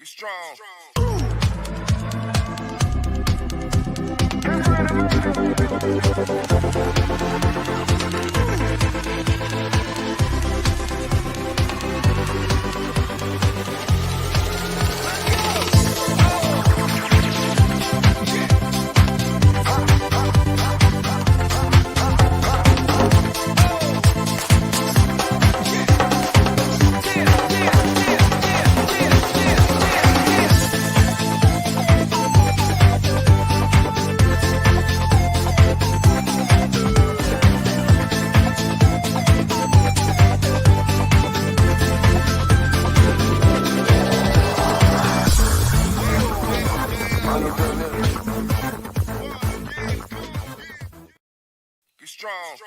Strong. Strong.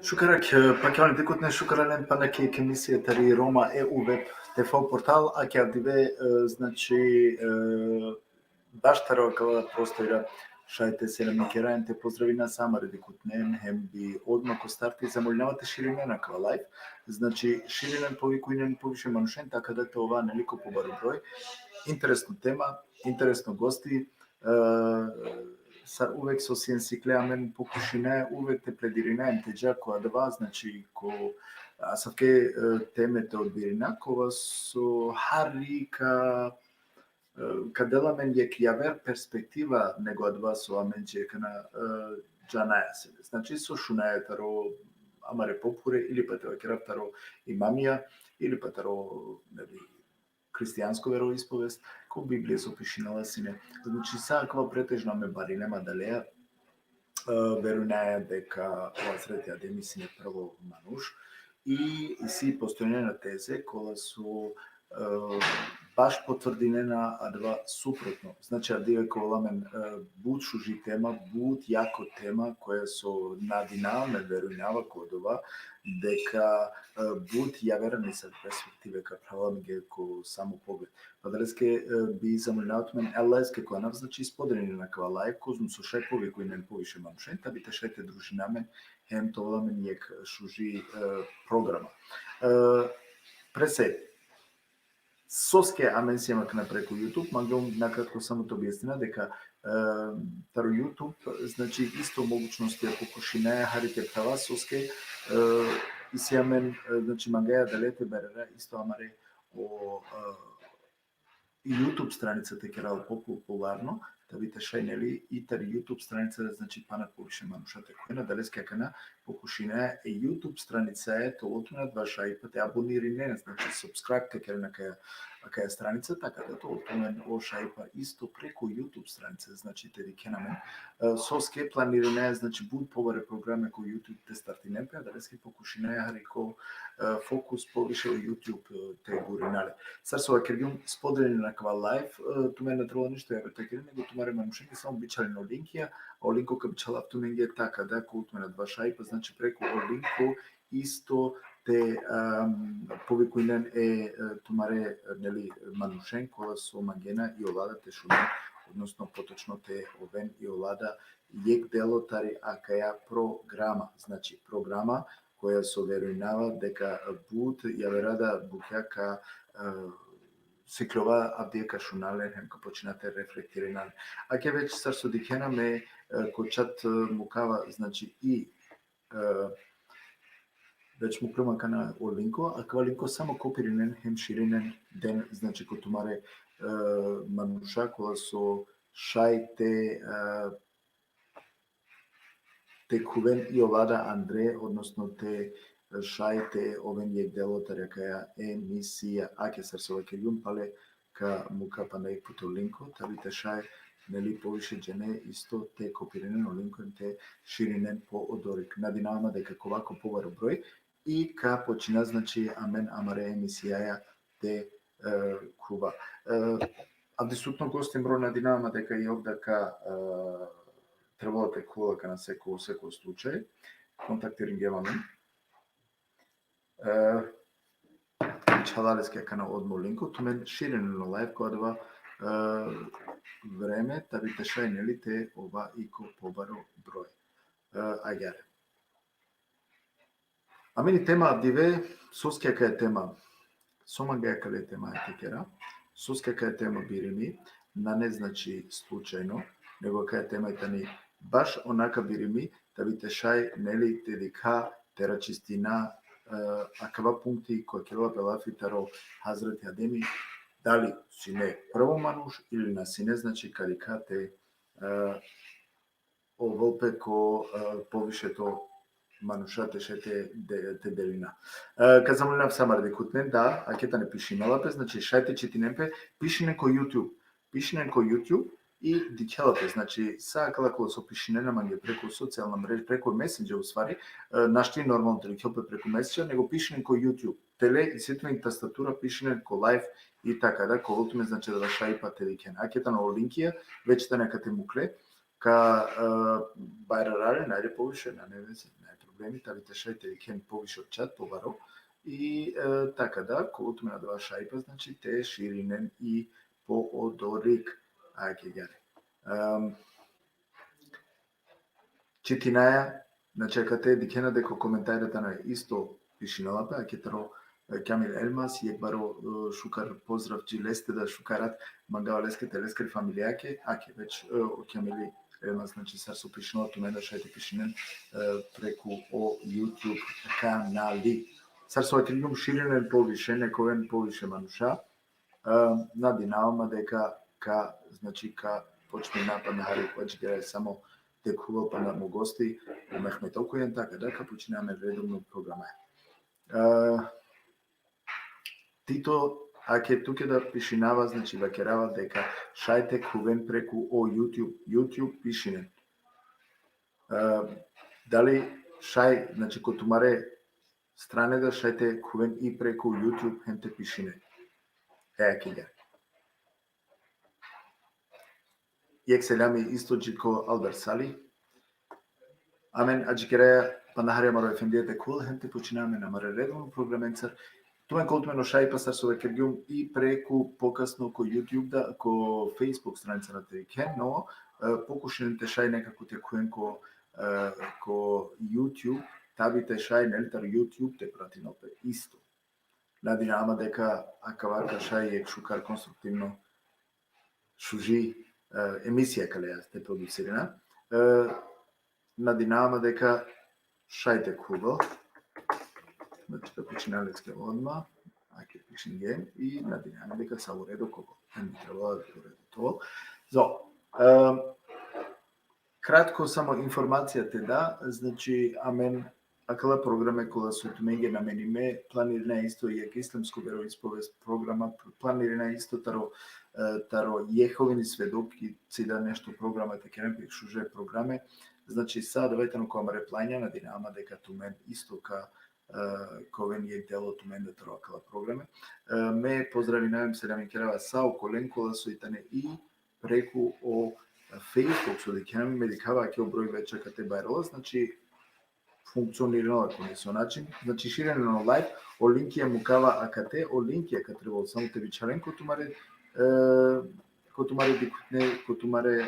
شكرا بكيان ديكوتنا شكرا لن панаки комисија тари Рома EU веб TV портал, а ќе диве значи баштаро кала простоира шајте се намекераен те поздрави на самаре дикутнен хем би одмако старти замолнавате ширине на кала лайф, значи ширинен повикујнен повише манушен, така да те ова нелико побаро број, интересна тема, интересно гости, uvek со си енциклеамен покушине, uvek те пледиринаем те джако адва, значи ко асавке темете од бирина, кова со харика каделамен јек јавер перспектива него адва со аменџека на джанаја се. Значи со шунајатаро амаре попуре или патева кераптаро имамија или патаро нели христијанско вероисповест, ко Библија со пишинала сине. Значи саква претежно ме баринема далеја верунаја дека ова сретија демисине прво мануш и си постојане на тезе кола со баш потврдинена адва супротно. Значи адиве коламен буд шужи тема, буд јако тема која со надина ме верујнава кодова дека буд јаверани се перспективе ка правам ге ко само поглед. Падалеске би замолнават мен елеске која нам значи споделени на кава лайф козум со шепови кои не повише манушен, та бите шете дружинамен хем толамен јек шужи програма. Пресе Соске аменсијама кна преку YouTube, магам накратко само то објаснина дека таро YouTube, значи исто могучности ако покушине харите права соске и сиамен значи магаја далете берера исто амаре о YouTube страницата керал популарно, да бите шајнели и тари YouTube страница значи пана повише манушате која далеске кана покушине YouTube страница е толотунат ваша и пате абонирине, значи subscribe кај на каја страница, така да толотунен о шајпа исто преку YouTube страница, значи те викенамен соске планирине, значи буд поваре програме кој YouTube те стартинен пеа, далеске покушине харико фокус повише YouTube те горинале. Сарсова кергјум споделени на кава лайф, туме не треба ништо ја ветекери, него тумаре манушење само бичали на линкија, а линко ка бичала туменге така да култуме на два шајпа, значи преку линко исто те повикуинен тумаре нели манушен кола со мангена и олада те шумен, односно поточно те овен и олада јек делотари акаја програма, значи програма која со веруинава дека бут ја верада букјака секлова абдиека шунален хемка починате рефлектиринан. Аке веќе сарсо дикена ме кочат мукава, значи и веќе му клюмака на олинко, а кава линко само копиринен хем ширинен ден, значи ко тумаре мануша кола со шајте те кувен и олада Андре, односно те шајте овен јек делотарја каја емисија, аке сарсова ке јум пале ка мука па најк путо линко, табите шај нели повише джене исто те копиринен олинко те ширинен по одорик. Надинаваме дека ковако поваро број и ка почина значи амен амаре емисијаја те кува. Абсолютно гостим број надинаваме дека и овда ка требало те кува ка на секој случај. Контактирин геваме. Чалалеске ка на одмо линко, тумен ширен на лайв која дава време, табите шај нели те ова ико побаро број. Ајгаре. Амени тема абдиве, соскја кај тема, сомангаја кај тема етикера, соскја кај тема бирими, на не значи случајно, него кај тема етани баш онака бирими, табите шај нели те дика тера чистина, акава пункти која келова пелафитаро Хазрет Адеми, дали сине прво мануш или на сине, значи кадика те оволпе ко повишето манушате шете те делина. Казамлинав самар декутнен, да, акета не пишиналапе, значи шајте читинемпе, пишинен ко YouTube и дикелапе, значи са како со пишинена манге преку социјална мрежа, преку месенџер уствари, нашти нормално дикелапе преку месенџер, него пишинен ко YouTube. Теле и сетвен тастатура пишинен ко лайв и така да, колуто ме значи да шај па те дикен. Акета на линкија, веќе да нека те мукле, ка бајрараре најде повише на невезе, проблеми, табите шајте дикен повише од чат, побаро, и така да, колуто ме надава шајпа, значи те ширинен и по одорик. Ајке гаре. Читинаја, начекате дикена деко коментарите на исто пишиналапе, акетаро Камил Елмас, јекбаро шукар поздрав джилесте да шукарат мангава лескете лескер фамилијаке, аке веќе Камили Елмас, значи сарсо пишинала туменда шајте пишинен преку о YouTube канали. Сарсо акрилум ширинен повише, нековен повише мануша, надинавама дека значи ка почне напад на Хари Пачгера само текува па на му гости у Мехмет Окујен, така да ка починаме редовно програма. Тито, аке туке да пишинава, значи вакерава дека шајте кувен преку о YouTube пишинен. Дали шај, значи ко тумаре стране да шајте кувен и преку YouTube хемте пишинен. Аке ја. Јек селами истоджико Албер Сали. Амен аџикереја панахарија маро ефендијете кул, хемте починаме на маре редовно програменцар. Тумен колтумено шај па сарсо векергјум и преку покасно ко YouTube да, ко Facebook страница на Терикен, но покушените шај некако те куен ко YouTube, табите шај нелитар YouTube те прати нопе исто. Надинама дека акавака шај ек шукар конструктивно шужи емисија калеја те продуцирана. Надинама дека шајте кубо, значи да починалеске одма, аке пишен ген и надинама дека са уредо кого. Не требало да уредо тоа. Кратко само информацијата да, значи амен акала програме кола со туменге намениме, планирана исто и ислямско вероисповест програма, планирана исто таро јеховини сведоки да нешто програма те керем шуже програме, значи са довајтено која маре плања на динама дека тумен исто ка ковен е дело тумен да таро акала програме. Ме поздрави најам се да ми керава са околен кола со итане и преку о Facebook со да керем медикава аке број веќе кате бајрала, значи функционирало ако не со начин. Значи ширене на лайв, о линки е мукава АКТ, о линки е катребол само те бичален, котумаре дикутне, котумаре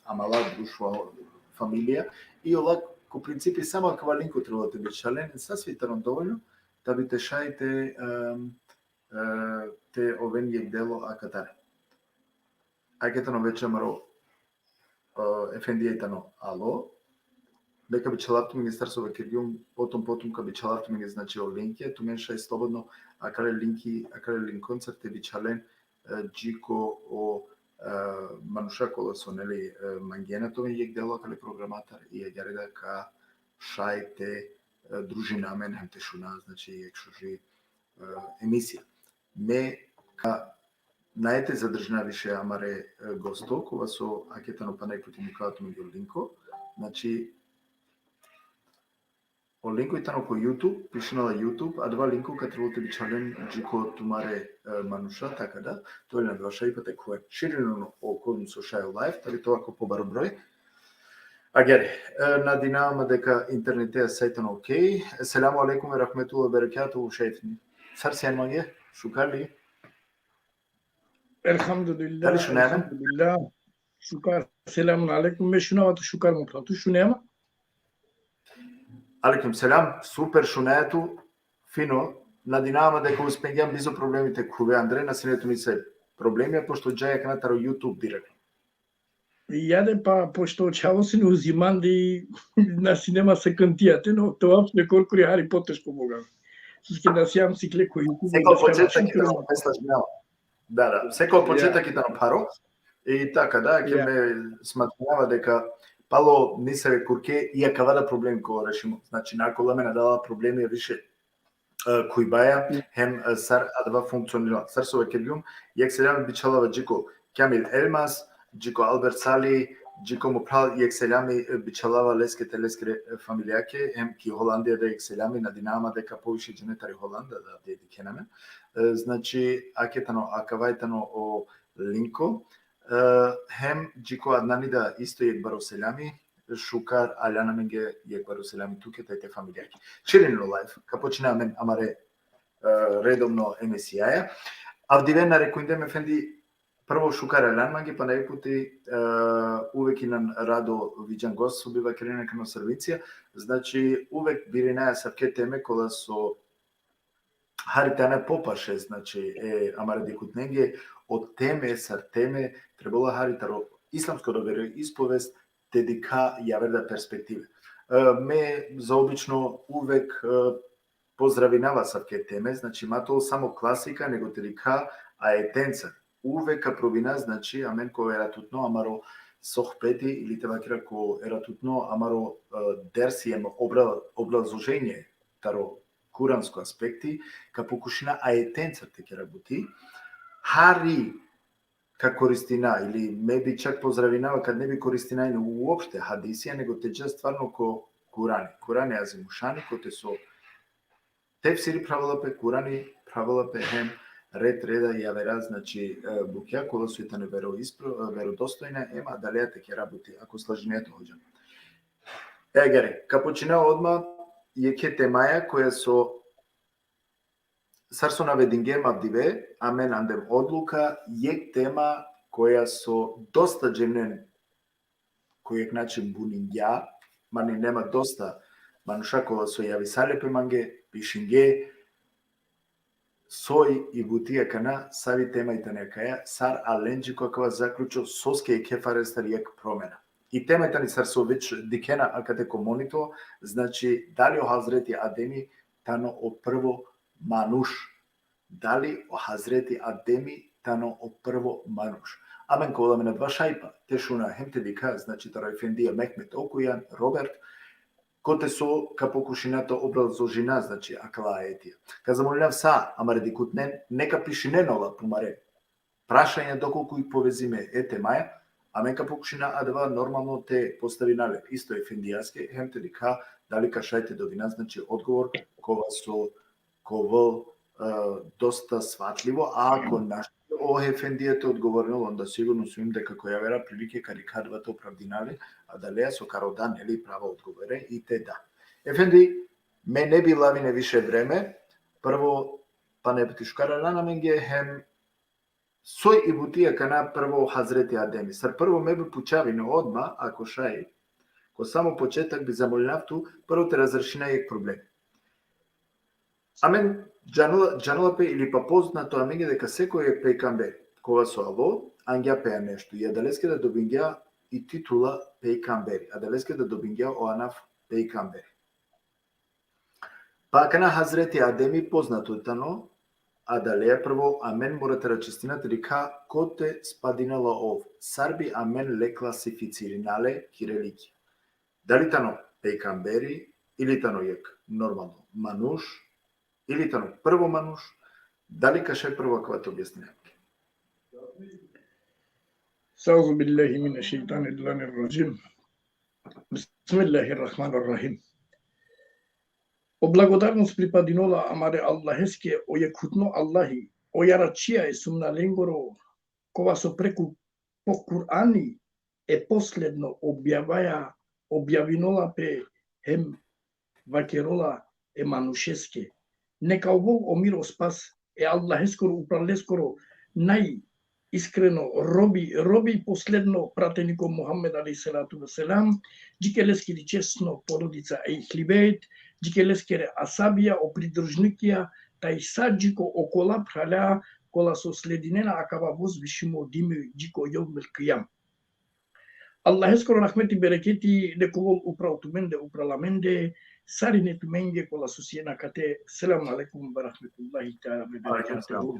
амала друштво фамилија и олак ко принципи само аква линко треба те бичален, сасвитарно доволно да би те шаите те овен јек дело акатаре. Акетано вече маро ефендијетано ало, дека би челарту министерство векергиум, потом ка би челарту ми значи о линки, ту мен шај слободно, акале линк концерт те би чален джико о мануша кола со нели мангенето ми јек дело акале програматар и е гереда ка шајте дружина мен хем те шуна, значи јек шужи емисија. Ме ка најте задржна више амаре госто, кога со акетано па некои микаато ми ги линко, значи o linku itano ko YouTube, piše na YouTube, a dva linku kad trebate bi čalen džiko tumare manusha, така да, to je na vaša ipate koje širino o kodum so šaju live, tako to ako po baro broj. A gere, na dinama дека интернет е сајтано окей. Селаму алейкум ва рахметуллахи ва берекатуху шейфни. Сарсијан маге, шукали. Elhamdülillah, elhamdülillah. Şükür. Selamun aleyküm. Ve şuna vatı şükür mutlaka. Şuna mı? Алейкум селам, супер шунеето, фино, на Динамо дека успењам бизо проблемите куве Андре, на синето ми се проблеми, пошто джаја канатаро YouTube директно. Јаде па, пошто чаво се не узиманди на синема се кантијате, но тоа не колку Хари Потер помогам. Суске да сјам си клеко YouTube. Секој почеток е да се слажнава. Да, секој почеток е да паро. И така да, ќе ме сматнава дека пало не се курке и акавада проблем кој решимо. Значи накола ме надала проблеми више кој баја хем сар адва функционира. Сар со векергиум, јак селам бичалава джико Камил Елмас, джико Алберт Сали, джико му прал јак селами бичалава лескете фамилијаке, хем ки Холандија да јак селами на Динамо дека повише дженетари Холанда да деди кенаме. Значи акетано акавајтано о линко. Хем джико Аднани да исто јек бароселами, Шукар Аляна менге јек бароселами туке тајте фамилијаки. Ширино лайф, ка починаме амаре редовно емисијаја. Авдивен нарекундем ефенди прво Шукар Алян манге па најпути увек и на радо видјан гост со бива кренека на сервиција. Значи увек биринаја савке теме кола со Харитана попаше, значи амаре дикутнеге од теме сар теме требало Харитаро исламско доверие исповест дедика јаверда перспективе. Ме заобично увек поздравинава савке теме, значи мато само класика, него дедика аетенца. Увека провина, значи амен ко ератутно амаро сохпети или тебакира ко ератутно амаро дерсием образложење таро куранско аспекти, ка покушина аетенца те ке работи, Хари ка користина или меби чак поздравинава кад не би користина и уопште хадисија, него те джа стварно ко Курани. Курани азимушани, ко те со тефсири правилапе, Курани правилапе хем ред реда јавера, значи букја, кола су итане веродостојна, ема далеја те ке работи, ако слажињето хоđам. Егере, ка починеа одма, јеке темаја која со сар со наведингем авдиве, амен андем одлука, јек тема која со доста дженен, кој ек начин бунинѓа, мани нема доста мануша кола со јави салепе манге, пишинге, сој и бутија кана, сави тема и танекаја, сар аленджи која заклучо соске и кефарестар јек промена. И темата ни сар со веќе дикена акате комунито, значи дали о Хазрети Адеми тано о прво мануш. Дали о Хазрети Адеми тано о прво мануш. Амен кола мене два шајпа, те шуна хем те дика, значи таро ефендија Мехмет Окујан, Роберт, коте со ка покушината образложина, значи акала етија. Ка замолинав са, амаре дикутнен, нека пишиненола помаре. Прашање доколку и повезиме маја, а менка покушина адва нормално те постави нале. Исто ефендијаске, хем те дика, дали ка шајте довина, значи одговор кова со ковол доста сватливо, а ако наш о ефендијата одговорил, онда сигурно сум дека која вера прилике кади кадвата оправдинали, а далеја со кародан или права одговоре и те да. Ефенди, ме не би лавине више време. Прво, па не птишкара рана менге хем сој и бутија кана прво Хазрети Адеми. Сар прво ме би пучавине одма, ако шај, ко само почетак би замолнавту, прво те разрешинајек проблеми. Амен джанулапе или па познато аменге дека секој е пейкамбер. Кога со ало, ангја пеа нешто. И адалеске да добингја и титула пейкамбери. Адалеске да добингја оанав пейкамбери. Па кана Хазрети Адеми познато тано, адалеја прво амен морате рачестинате дека коте спадинала ов. Сарби амен ле класифициранале кирелики. Дали тано пейкамбери или тано јек нормално мануш, или тано прво мануш, дали каше прво квато објасниме? Саузу биллахи мине шейтани дланир раджим. Бисмиллахир рахманир рахим. O благодарност припадинола амаре Аллахеске о јекутно Аллахи, о јарачија е сумна ленгоро, кова со преку по Кур'ани е последно објавинола пе хем вакерола е манушеске. Нека овол о миро спас е Аллахескоро упралескоро најискрено роби последно пратенико Мухаммед алейхиссалату веселам, джикелески честно породица Ехлибейт, джикелескере асабија о придржникија, тај саджико окола праля кола со слединена акава возвишимо дими джико јовмел кијам. Аллахескоро рахмети берекети нековол управтуменде управаменде, сарине туменге кола сусиена кате, селам алейкум ва рахметуллахи таала ва берекатуху.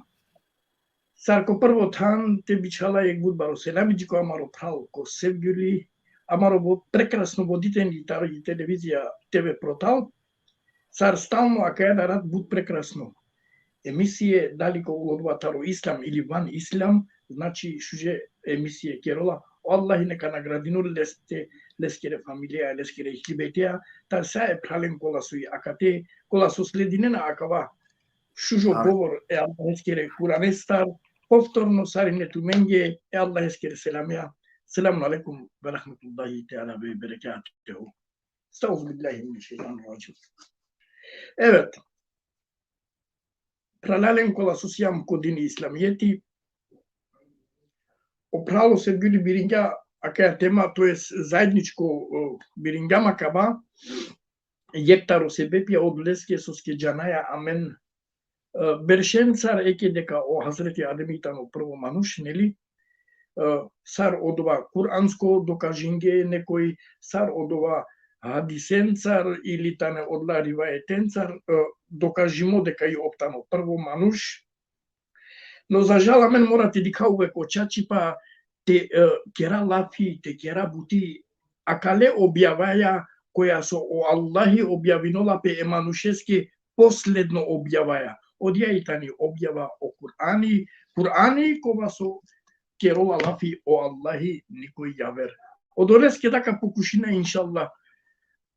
Сарко прво тан те бичала е гудбаро селами джико амаро прал ко севгюли, амаро прекрасно водители тари телевизија ТВ Протал, сар стално акајада рад буд прекрасно. Емисије дали ко улодватаро ислам или ван ислам, значи шуже емисије керола, Аллахи нека наградину лескере фамилија, лескере ихлибетија, тар са е прален кола суи акате, кола со слединена акава, шужо говор е Аллахескере Куранестар, повторно сарине туменге е Аллахескере селамија, селам алейкум ва рахметуллахи таала ва берекатуху. Стауз биллахи мин шейтанир раджим. Evet, pralalen кола сусијам кодини исламијети, опрало се били биринга, акаја тема, то е заедничко биринга макаба, јектаро се бепија од леске со скеджанаја амен. Бершен цар еке дека о Хазрети Адеми тано прво мануш, нели? Сар од ова куранско докажинге некој, сар од ова Хадисен цар или тане одла риваетен цар, докажимо дека и оптано прво мануш. Но за жал амен морате дека увек очачи па те кера лафи, те кера бути, акале објаваја која со о Аллахи објавинола пе еманушески последно објаваја. Одја и тани објава о Кур'ани кога со керола лафи о Аллахи никој јавер. Одолеске така покушина иншаллах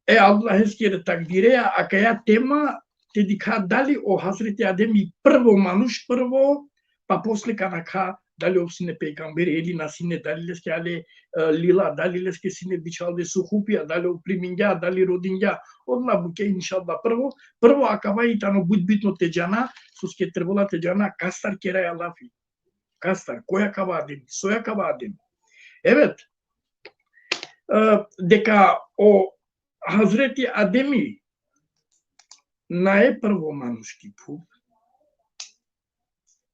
е Аллахескере такдиреја, акаја тема те дика дали о Хазрети Адеми прво мануш прво, па после канака дали овсине пейгамбери или насине, дали леске але лила, дали леске сине бичалде сухупија, дали опримиња, дали родиња, одла буке иншалла прво акава и тано буд битно теџана, суске требола теџана, кастар кераја лафи. Кастар, која кава Адеми, соја кава Адеми. Евет, дека о Хазрети Адеми најпрво манушки пут,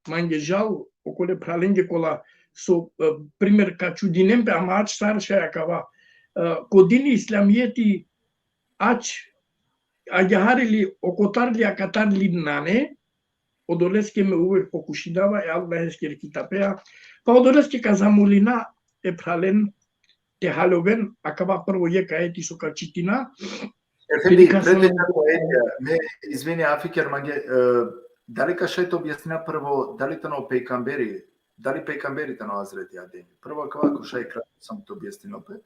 манге жал, околе праленге кола со пример качудинем пе амач сарша јакава, кодини исламијети ач аѓахарили окотарли акатарли нане, одолеске ме увек покушидава е Аллахескер китапеа, па одолеске казамулина е прален те халовен, акава прво јека ети со качитина. Ефенди, пред ме извини Афикер манге, дали кашајте објаснина прво, дали тано пейкамбери, дали пейкамбери тано Хазрети Адеми? Прво кога кошај кратко сам то објаснил пе.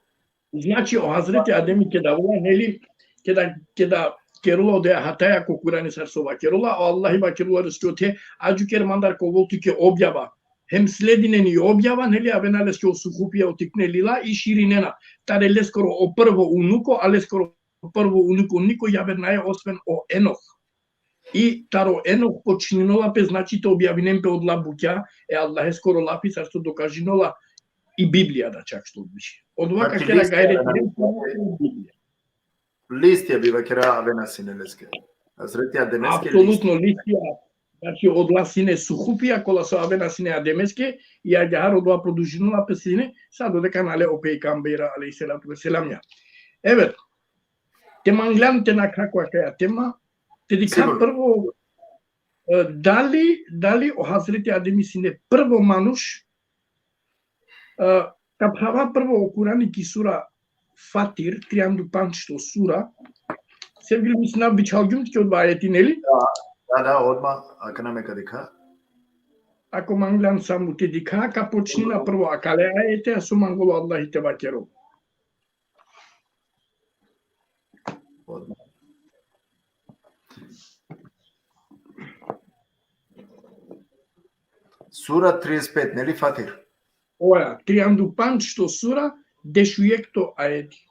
Значи о Хазрети Адеми ќе да вола, нели, ќе да керула де хатаја ко Курани сарсова керула, Аллахи ва керула рескоте, аџу кер мандар ко волту ќе објава. Хем слединени објава, нели, авеналеске осухупија отикне лила и ширинена. Таре лескоро о прво унуко, а лескоро prvo unuku niko javer naje osven o Enoch. I таро Енох почининола пе значи те објавинем пе од лабуќа е Аллах е скоро лаписа што докажинола и Библијата чак што беше. Од ова Значи, кај листија гајре Библија. Листија бива кера авена синелеске. Азретија демеске апсолутно листија. Значи од ласине сухупија кола со авена сине адемеске и аѓахар од ова продужинола пе сине са додека нале опеј камбера алейхиселату веселамја. Еве темангланте на каква каја тема. Те дека прво дали о Хазрети Адем сине прво мануш капхава прво о Курани ки сура Фатир 35 сура севгил мисна бичалгум ки од ајети нели? Да, одма, ака намека дека. Ако манглам саму те дека ка почнина прво акале ајете а со манголо Аллах те вакеро. Одма. Сура 35, нели Фатир? Оја, 35 сура, дешујекто ајети.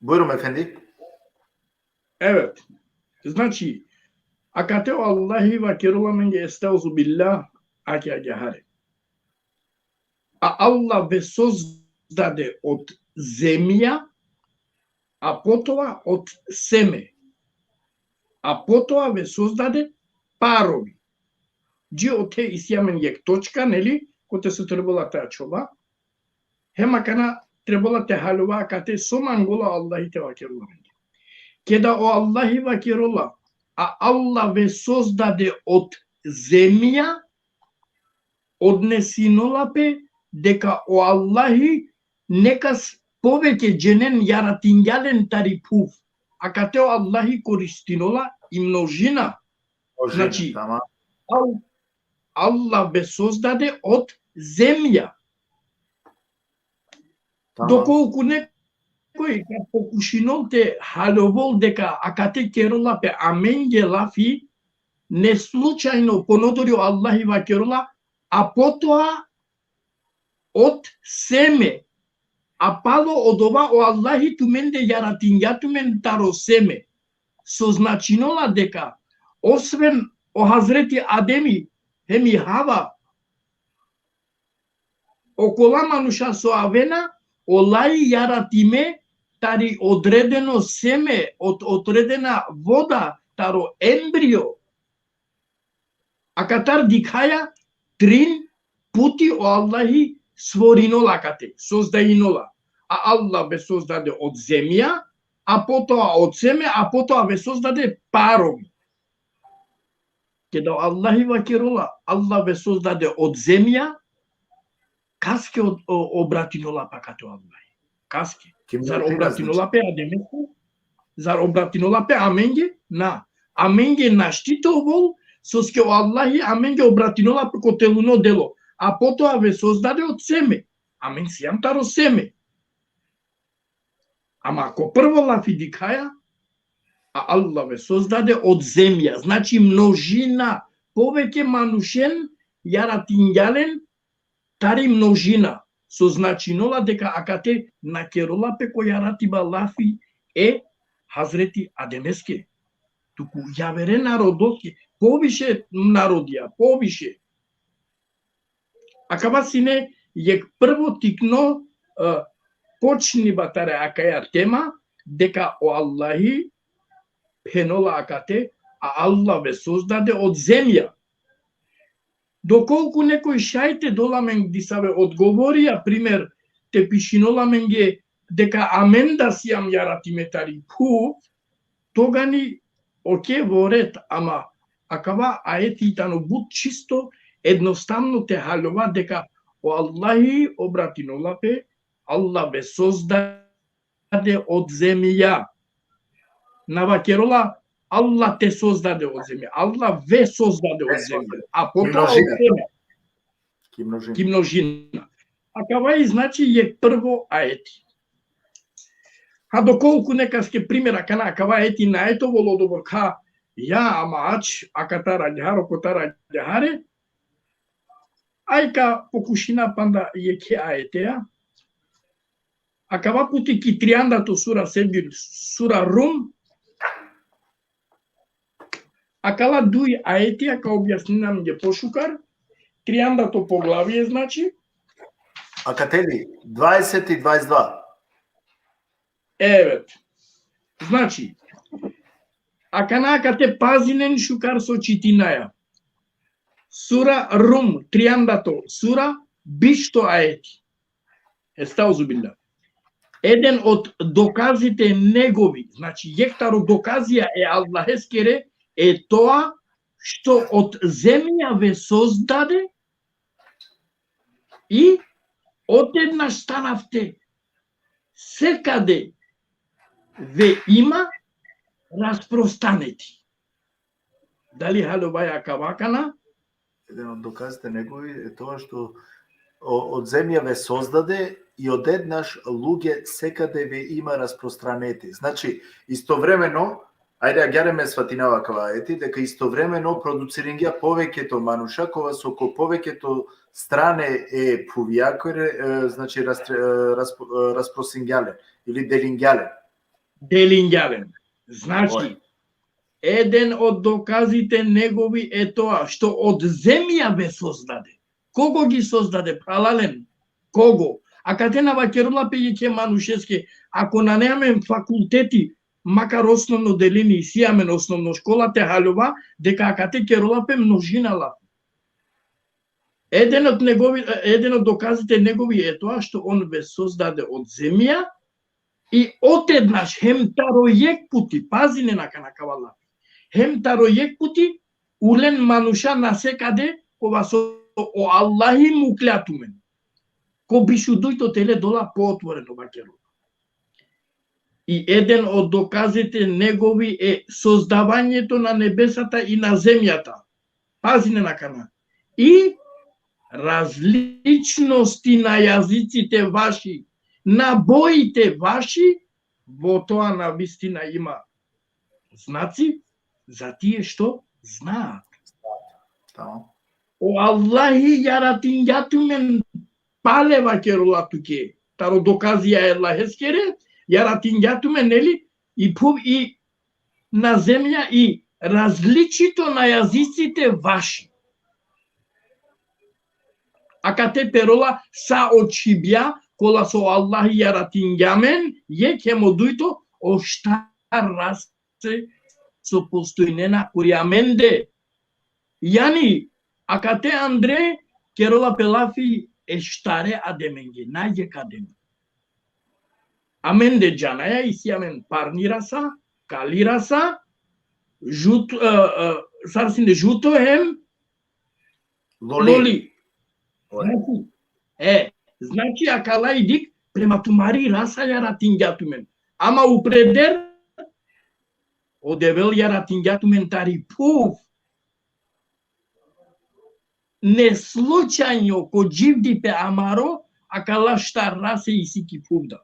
Бујрум ефенди? Еве, значи, акатео Аллахи ва керуламенге естаузу билlah аки аѓахаре. А Аллах ве создаде од земја, а потоа од семе. А потоа ве создаде парови. Джи оте исјаменгек точка, нели, коте се требала таа чоба, хемакана требала те халува кате со мангола Аллахи те ва керуламенге. Кеда о Аллахи ва керула, а Аллах ве создаде од земја, однесинолапе дека о Аллахи некас повеќе дженен јаратингјален тарипув. А кате о Аллахи користинола и множина. Значи, Аллах ве создаде од земја. Доколку некој ка покушинол те халовол дека акате керола пе аменге лафи, не случајно понодорио Аллахи ва керола, а потоа од семе. А пало од ова о Аллахи туменде јаратингјатумен таро семе. Со значинола дека, освен о Хазрети Адеми, хеми Хава, окола мануша со авена, олаи јаратиме тари одредено семе, од одредена вода, таро ембрио. А катар дикаја трин пути о Аллахи своринола кате, создаинола. А Аллах ве создаде од земја, а потоа од семе, а потоа ве создаде парови. Кеда Аллахи ва керола, Аллах ве создаде од земја, каске обратинола па кате Аллахи. Каске. Зар обратинола пе адемеске? Зар обратинола пе аменге? На. Аменге наштитовол, соске о Аллахи аменге обратинола пе котелуно дело. А потоа ве создаде од семе. Амен сијам таро семе. Ама ако прво лафи дикаја, а Аллах ве создаде од земја, значи множина, повеќе манушен, јаратингјален, тари множина, со значинола дека акате на керола пе кој јаратиба лафи е Хазрети Адемеске. Туку јавере народоски, повише народија, повише. Акава сине, јек прво тикно почни батаре акаја тема, дека о Аллахи пенола акате, а Аллах ве создаде од земја. Доколку некој шајте доламен дисаве одговорија, пример, те пишиноламенге дека амен да сијам јаратиме тари пу, тога ни оке во ред, ама акава аетитано буд чисто едноставно те халува дека о Аллахи обратинолапе, Аллах ве создаде од земја. Навакерола, Аллах те создаде од земја. Аллах ве создаде од земја. А потоа од земја. Ки множина. А кава и значи е прво аети. А доколку некаске примера кана кава ети на ето володобор ка ја амач акатара ѓаро котара ѓаре ајка покушина панда јеке аетеа акава пути ки триандато сура себир сура рум акала дуи аетеа ка објаснинам ќе пошукар триандато поглавие значи Акатели 20 и 22. Evet. Значи, аканакате пазинен шукар со читинаја. Сура Рум, триандато, сура бишто аети. Естаузубилла. Еден од доказите негови, значи јектаро доказија е Аллахескере, е тоа што од земја ве создаде и одеднаш станавте секаде ве има распростанети. Дали халуваја кавакана? Еден од доказите негови е тоа што од земја ве создаде и одеднаш луѓе секаде ве има распространети. Значи, истовремено, ајде ја гјареме сватинава каваети, дека истовремено продуцирање повеќето мануша, кога со повеќето стране е пувијакоре, значи распросингјален или делингјален. Делингјален. Значи, еден од доказите негови е тоа што од земја ве создаде. Кого ги создаде? Паралелен. Кого? А каде на вакерula пејќе манушеске, ако на неамен факултети, макар основно делини и сијамен основно школа, те халува дека кате керолапе множинала. Еден од доказите негови е тоа што он ве создаде од земја и одеднаш хемтаројек пути, пази не на кавала, хемтаројек пути улен мануша насекаде кога со о Аллахи му клятумен. Ко бишу дојто теле дола поотворено бакеру. И еден од доказите негови е создавањето на небесата и на земјата. Пази не на кана. И различности на јазиците ваши, на боите ваши, во тоа на вистина има знаци за тие што знаат. О Аллахи јаратингјатумен палева керулатуке, таро доказија е Аллахескере, јаратингјатумен, нели, и на земја и различито на јазиците ваши. А кате перола са очибја, кола со Аллахи јаратингјамен, е кемо дујто оштар расе со постојнена куриаменде. Јани, а кате Андре, керола пелафи ештаре адеменге, најде кадем. Амен де джанаја и сиамен парнираса, калираса, сарсинде жуто хем, лоли. Значи, акала и дик, према тумари раса јаратингјатумен. Ама упредер, одевел јаратингјатумен тари пув. Не случајно ко дживди пе амаро, акала штар расе и сики пувда.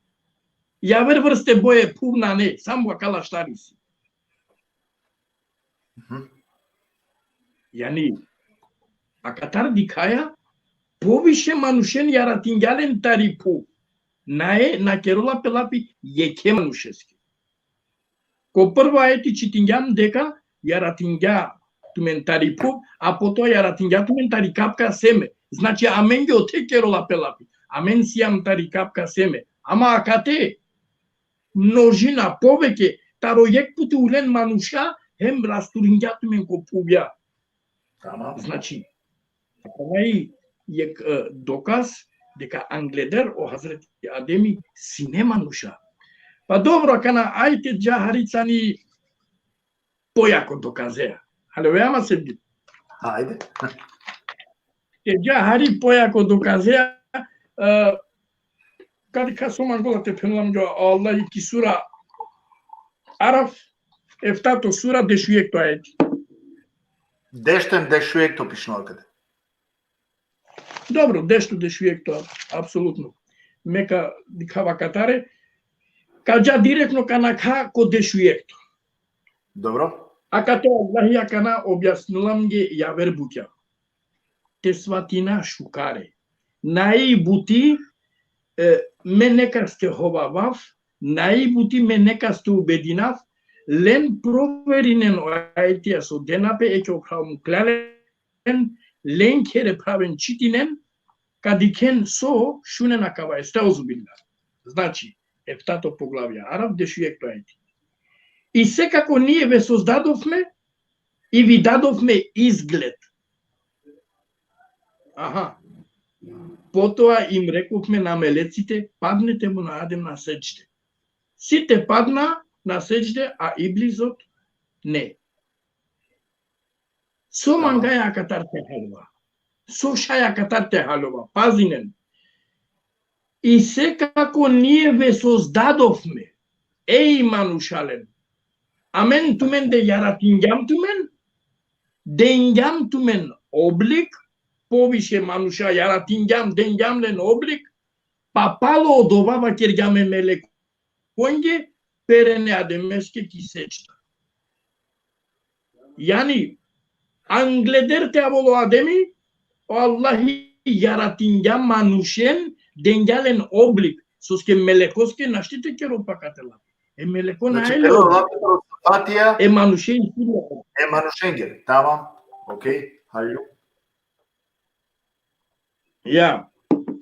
Јавер врсте боје пувна не, само акала штари си. Јани, а катар дикаја, повише манушен јаратингјален тари пув. На керола пелапи јеке манушески. Ко прва ети читингјам дека јаратингја тумен тари пув, а потоа јаратингја тумен тари капка семе. Значи, амен ги оте керола пелапи. Амен сијам тари капка семе. Ама акате, множина, повеќе, таројек пути улен мануша, хем растурингјатумен ко пувја. Значи, овај е доказ дека Англедер о Хазрети Адеми си не мануша. Па добро, кана ајте џахарицани појако доказеа. Але веама се бит. Ајде. Те џахари појако доказеа, каде касоман голате пенлам ѓо Аллах и ки сура Араф, ефтато сура дешујек тоа ети. Дештен дешујек то пишно каде. Добро, дешто дешујек тоа, апсолутно. Мека дикава катаре, кажа директно канака ко дешујекто. Добро. А като Аллах ја кана објаснувам ги ја вербуќа. Те сватина шукаре. Наибути ме нека сте ховавав, наибути ме нека сте убединав, лен проверинен ајтија со денапе е ќе оправам клален, лен кере правен читинен, кадикен со шунена кава естаузубилла. Значи, ефтато поглавја Араб дешујекто ајти. И секако ние ве создадовме и ви дадовме изглед. Аха. Потоа им рековме на мелеците, паднете му на Адем на сеџде. Сите падна на сеџде, а Иблизот не. Со мангаја катар те халува. Со шаја катар те халува. Пазинен. И секако ние ве создадовме. Еј манушален. Амен тумен де јаратингјам тумен, денгјам тумен облик, повише мануша јаратингјам, денгјам лен облик, па пало од овава кергјаме мелеконје, перене адемеске ки сечта. Јани, англедерте аволо адеми, Аллахи јаратингјам манушен, денгјален облик, соске мелекоске наштите керопакатела. Е мелеко на Значи, еле. Патија Е манушен. е манушенген. Тамам. Океј, хајлу. Ја.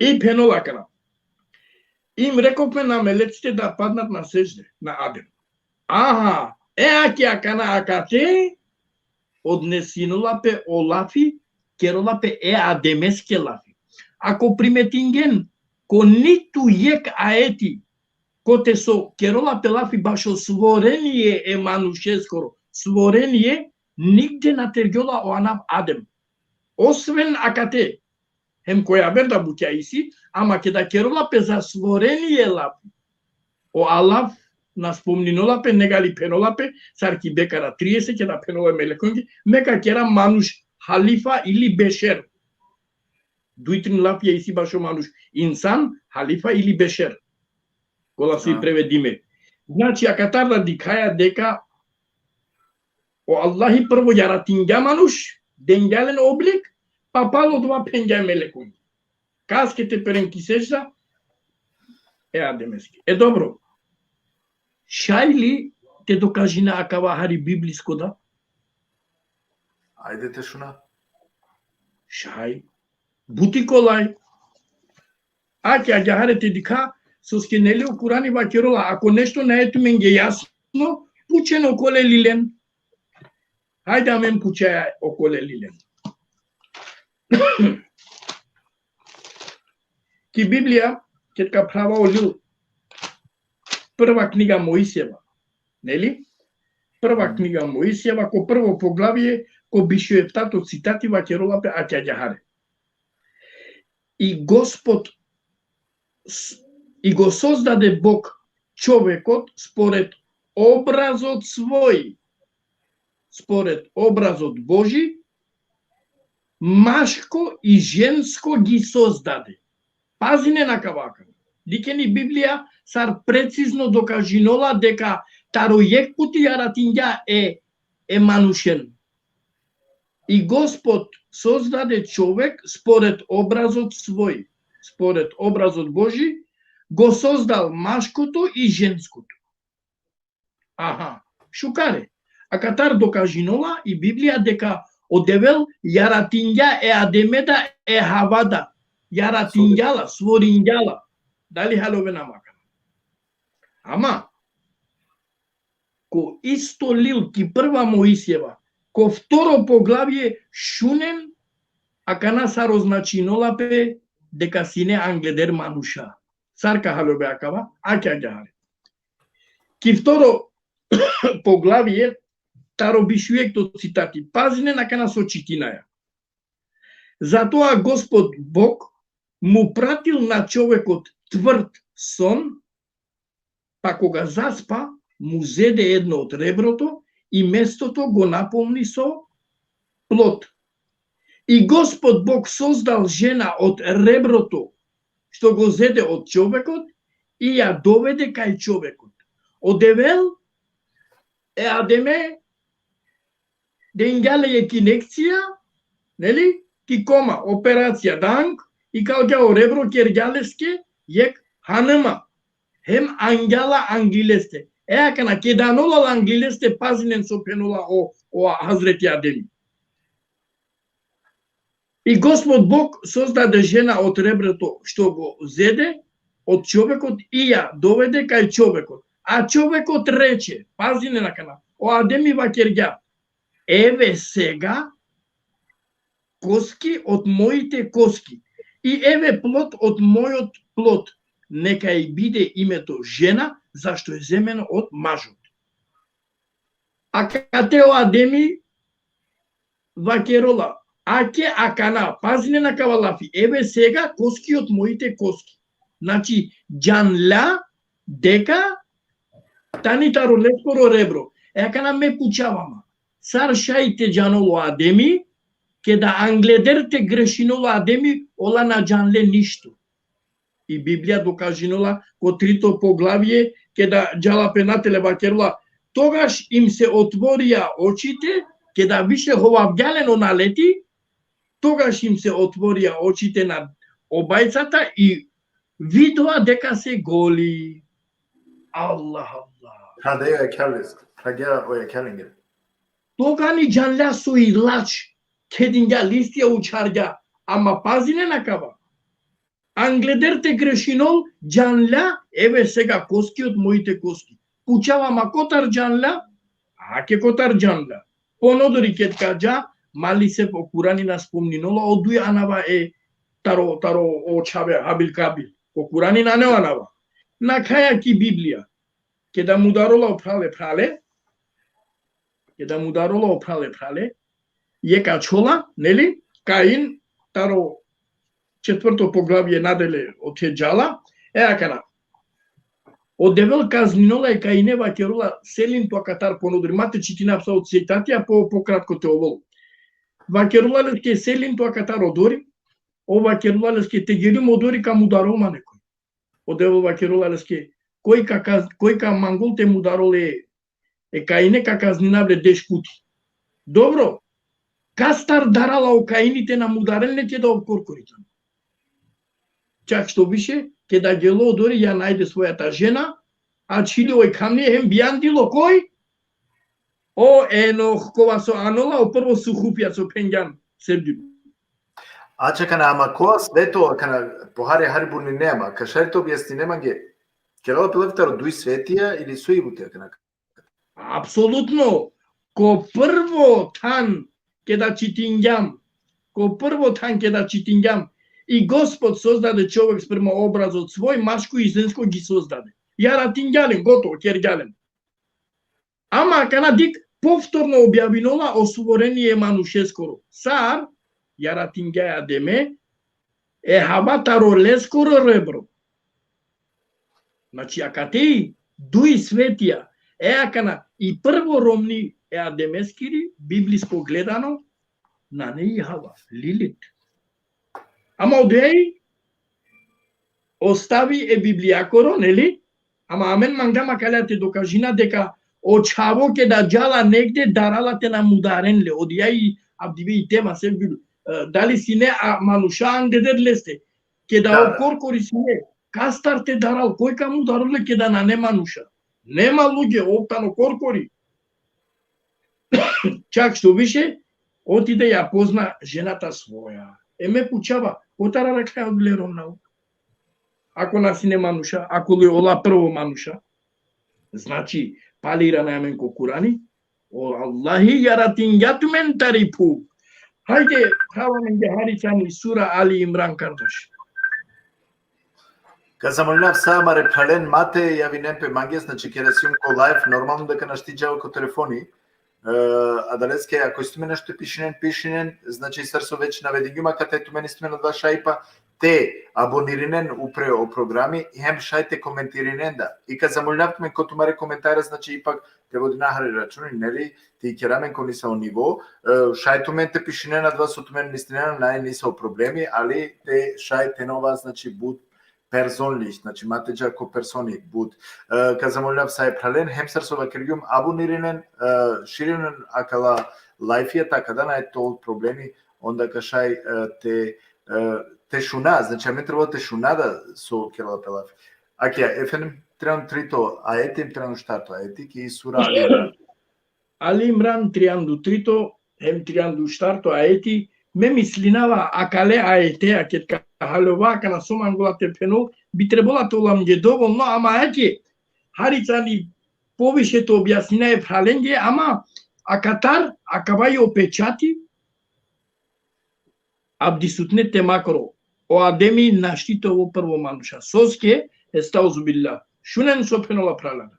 И пенолакана. Им рековме на мелеците да паднат на сеџде, на Адем. Аха, аки акана акате, однесинулапе олафи, керолапе адемеске лафи. Ако приметинген, ко ниту јек аети, коте со керола пелафи башо сворение е манушескоро, сворение нигде на тергјола оанав Адем. Освен акате, хем која верда буќа иси, ама ке да керола пе за сворение лапи. О Аллах на спомнинолапе, негали пенолапе, сарки бекара 30, ке да пеноле мелеконги, мека кера мануш халифа или бешер. Дуитрин лапи иси башо мануш инсан, халифа или бешер. Кола се преведиме. Значи, ака тарда дикаја дека о Аллахи прво јаратингја мануш, денгјален облик, па пало два пенѓа мелекоњи. Каскете перенки сечда, е адемески. Е добро. Шајли те докажи на акава хари библиско да? Ајде те шуна. Шај. Бутиколај. Аке аѓахаре те дика, соске нели у Курани вакерола, ако нешто не ето мен ге јасно, пучен околе лилен. Хајде амен пучаја околе лилен. Ки Библија, кетка права олил, прва книга Моисиева, нели? Прва книга Моисиева, ко прво поглавие, ко бишуептато цитати вакерола пе аке аѓахаре. И Господ и го создаде Бог човекот според образот свој, според образот Божи, машко и женско ги создаде. Пазине на кавака. Дикени Библија сар прецизно докажинола дека таројек пути јаратингја е манушен. И Господ создаде човек според образот свој, според образот Божи, го создал машкото и женското. Аха, шукаре. А катар докажинола и Библија дека одевел јаратингја е адемеда е хавада. Јаратингјала, сворингјала. Дали халове намака? Ама, ко исто лил ки прва Моисиева, ко второ поглавје шунен, а кана са розначинолапе дека сине англедер мануша. Сарка халове акава, аке аѓахаре. Ки второ поглавје, таро бишујекто цитати, пазине на кана со читинаја. Затоа Господ Бог му пратил на човекот тврд сон, па кога заспа, му зеде едно од реброто и местото го наполни со плод. И Господ Бог создал жена од реброто, што го зеде од човекот и ја доведе кај човекот. Одевел е адеме да ингјале е кинекција, нели? Ки кома операција данг и калгео ребро кергјалеске јек ханыма. Hem angala angileste. Kana kedanol angileste pazinen sopenula o Hazreti Ademi. И Господ Бог создаде жена од реброто што го зеде од човекот и ја доведе кај човекот. А човекот рече, пазине на кана, о Адеми вакергја, еве сега коски од моите коски и еве плод од мојот плод. Нека и биде името жена, зашто е земено од мажот. А катео Адеми вакерола, аке акана, пазине на кавалафи, еве сега коски од моите коски. Значи, джанла, дека, танитаро лескоро ребро. Акана ме пучавама. Сар шаите джаноло Адеми, ке да англедерте грешиноло Адеми, ола на джанле ништо. И Библија докажинола ко трито поглавје, ке да джала пенателе вакерола, тогаш им се отворија очите, ке да више ховавѓалено налети, тогаш им се отворија очите на обајцата и видоа дека се голи. Аллах, Аллах. Радеја е керлист. Радеја оја келингер. Тога ни джанля со и лач, кединја листија учарѓа, ама пазине на кава. Англедерте грешинол, джанля, еве сега коски од моите коски. Пучава ма котар джанля, аке котар джанля. Понодори кет каджа, мали се по Куранина спомнинола, одуј анава е таро очаве хабил кабил. По Куранина не анава. На каја ки Библија, ке да му дарола опрале, јека чола, нели? Каин, таро четврто поглавје наделе од Хеджала, акана. Одевел казнинола и Каине вакерола селин тоа катар понудри. Мате читина пса од цитатија по кратко те овол. Вакерола леске селин тоа катар одори, о вакерола леске тегелим одори ка мударома некој. Одевел вакерола леске кој ка мангол те мудароле е Каине ка казнинабле дешкути. Добро, кастар дарала о Каините на мударелне ќе да обкоркорите. Чак што више, ке да гело одори ја најде својата жена, а чили ој камни хем бијандило кој? О Енох, кова со Анола, о прво сухупија со пењан седи. А чекана, ама која свето, кана похари бурни нема, кашерто објасни нема ге, керала пилевтаро дуј светија или суивутија кана? Апсолутно, ко прво тан ке да читингјам, и Господ создаде човек спрема образот свој, машко и женско ги создаде. Јаратингјален, готово, кергјален. Ама кана дик повторно објавинола осворение манушескоро. Сар, јаратингјаја деме, е хабатаро лескоро ребро. Значи, акатеи, дуи светија, акана и прво ромни е адемескири, библиско гледано, на неи хава, Лилит. Ама одеј, остави е библијакоро, нели? Ама амен мангама калја те докажина дека очаво ке да джала негде дарала те на мударенле. Одија и абдиве и тема се бил. Дали си не, а мануша ангедер лесте. Ке да окоркори си не. Кастар те дарал, кој ка му дароле ке да на не мануша. Нема луѓе, оптано коркори. Чак што више, отиде ја позна жената своја. Ме пучава, котара рака од леромнау. Ако наси не мануша, ако ли ола прво мануша, значи палира на мен ко Курани, о Аллахи јаратингјат мен тарипу. Хајде, хаваме ге харицани сура Али Имран кардаш. Казамолнав сама репален мате јави немпе магија, значи кересиум ко лайф, нормално дека наштиџава ко телефони. А далеске, ако исто мене што пишинен, значи срсо веќе наведи ги, мака тето мене исто мене два шајпа, те абониринен упре о програми, и хем шајте коментиринен да. И ка замолнавт мен кото маре коментара, значи ипак те води нахари рачуни, нели, ти керамен ко ниса о ниво, шајто мен те пишинен на два сото мен нистинен, нај ниса о проблеми, али те шајте нова, значи буд persoonlich, znači imate jako personik bud. Kad zamoljav sa pralen, hemser sova kirgjum abonirinen, širinen akala lifeja, kada na je to problemi, onda kašaj te šuna, znači me treba te šunada su kirala pelaf. Akija, efendim trebam trito aetim, trebam štarto aetik i sura Ali Imran. Ali Imran triandu trito, hem triandu štarto aeti, me mislinava akale aete, aket halova kana somangola tepeno, bi trebalo to lam je dovoljno, ama aeti, haricani poviše to objasnina je pralenge, ama akatar, akavai opečati, abdisutne te makro, o ademi naštito ovo prvo manuša. Soske, estauzubillah, šunen sopenola pralana.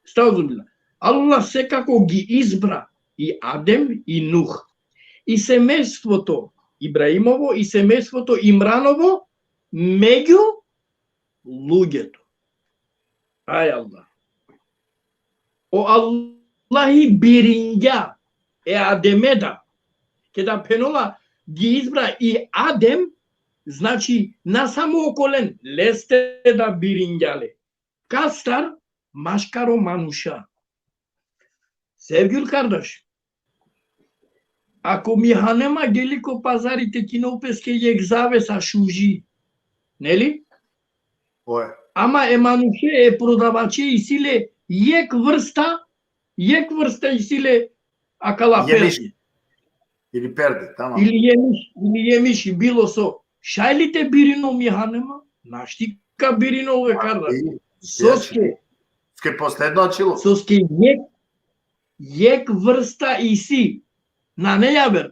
Estauzubillah. Allah se kako gi izbra i Adem i Nuh. I semejството Ибраимово и семейството Имраново меѓу луѓето. Ај Аллах. O Allahi birinja e Ademeda. Kada penola gi izbra i Adem, znači na samo okolen leste da birinjale. Kastar maškaro manuşa. Sevgili kardeş, ako mi hanema geli ko pazarite kinopeske yek zavesa šuži, neli? Oje. Ama emanuše e prodavače isile yek vrsta isile akala perdi. Ili perde, tamam. Ili yemiş bilo so. Šajlite birino mi hanema? Naštika birino ove kardeş. Ske posledno čilo. Soske yek vrsta isi. Na ne javer.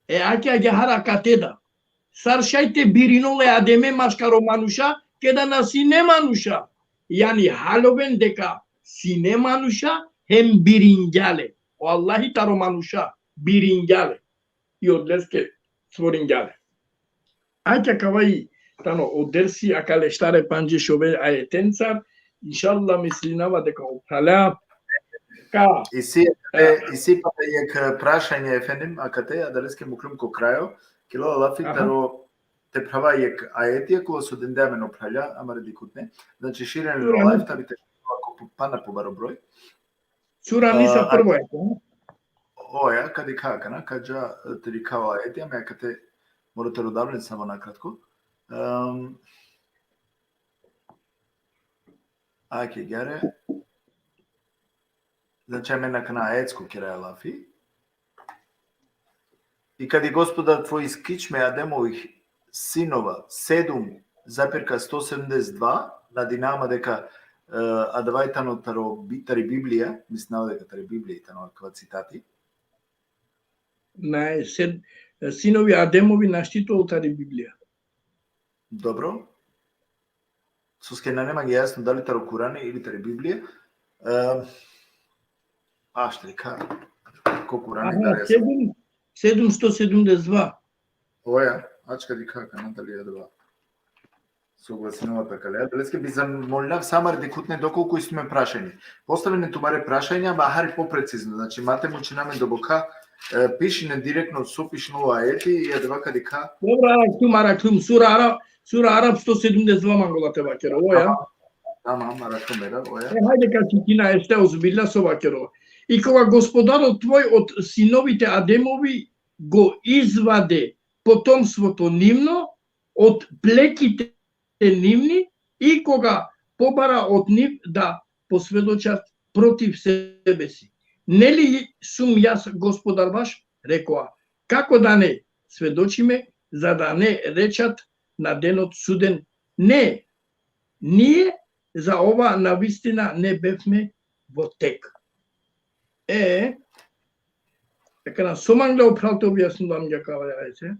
Akia gehara kateda. Sar şayte birinole ademe maşkaro manuşa keda na sine manuşa. Yani haloven deka sine manuşa hem biringale. O Allahi taro manuşa biringale. Yodleske svoringale. Akia kavai tano o dersi akale štare panje šove ajetensar. Inšallah mislinava deka opala. И си па јак прашање ефендим, а кате адалеске муклум ко крајо, кило лафи таро те права јак аетија кога со дендемен опраља, ама редикутне. Значи ширене на лайф табите ако пана по баро број. Сура ниса прво е. Оја, кади какана, каджа те рикава аетија, ме кате морате родавлен само накратко. Ајке гјаре. Значи мене на аетско кираја лафи. И кади Господар твој искичме Адемових синова 7,172 на динама дека адавајтано таро битари Библија, мислам дека тари Библија тано аква цитати. На синови Адемови наштитувал тари Библија. Добро. Соске нема ги јасно дали таро Куране или тари Библија. Ще кажа. Колку рани да 772. Оја, ачка ди кака, Наталија два. Согласинува така леја. Далеске би замолнав самар декутне доколку сме прашање. Поставене тумаре прашања, бахари попрецизно. Значи, мате му чинаме добока, пишине директно сопишно аети и едвака дика. Добра, арактум, сура Араб 172 манголате вакера. Оја. Тамам, арактумера, оја. Хајде качитина есте озбилла со вакеро. И кога Господарот твој од синовите Адемови го изваде потомството нивно од плеките нивни и кога побара од нив да посведочат против себе си. Нели сум јас Господар ваш, рекоа, како да не сведочиме, за да не речат на денот суден, не, ние за ова навистина не бевме во тек. Така на соман да оправте објаснувам ја кава јајце.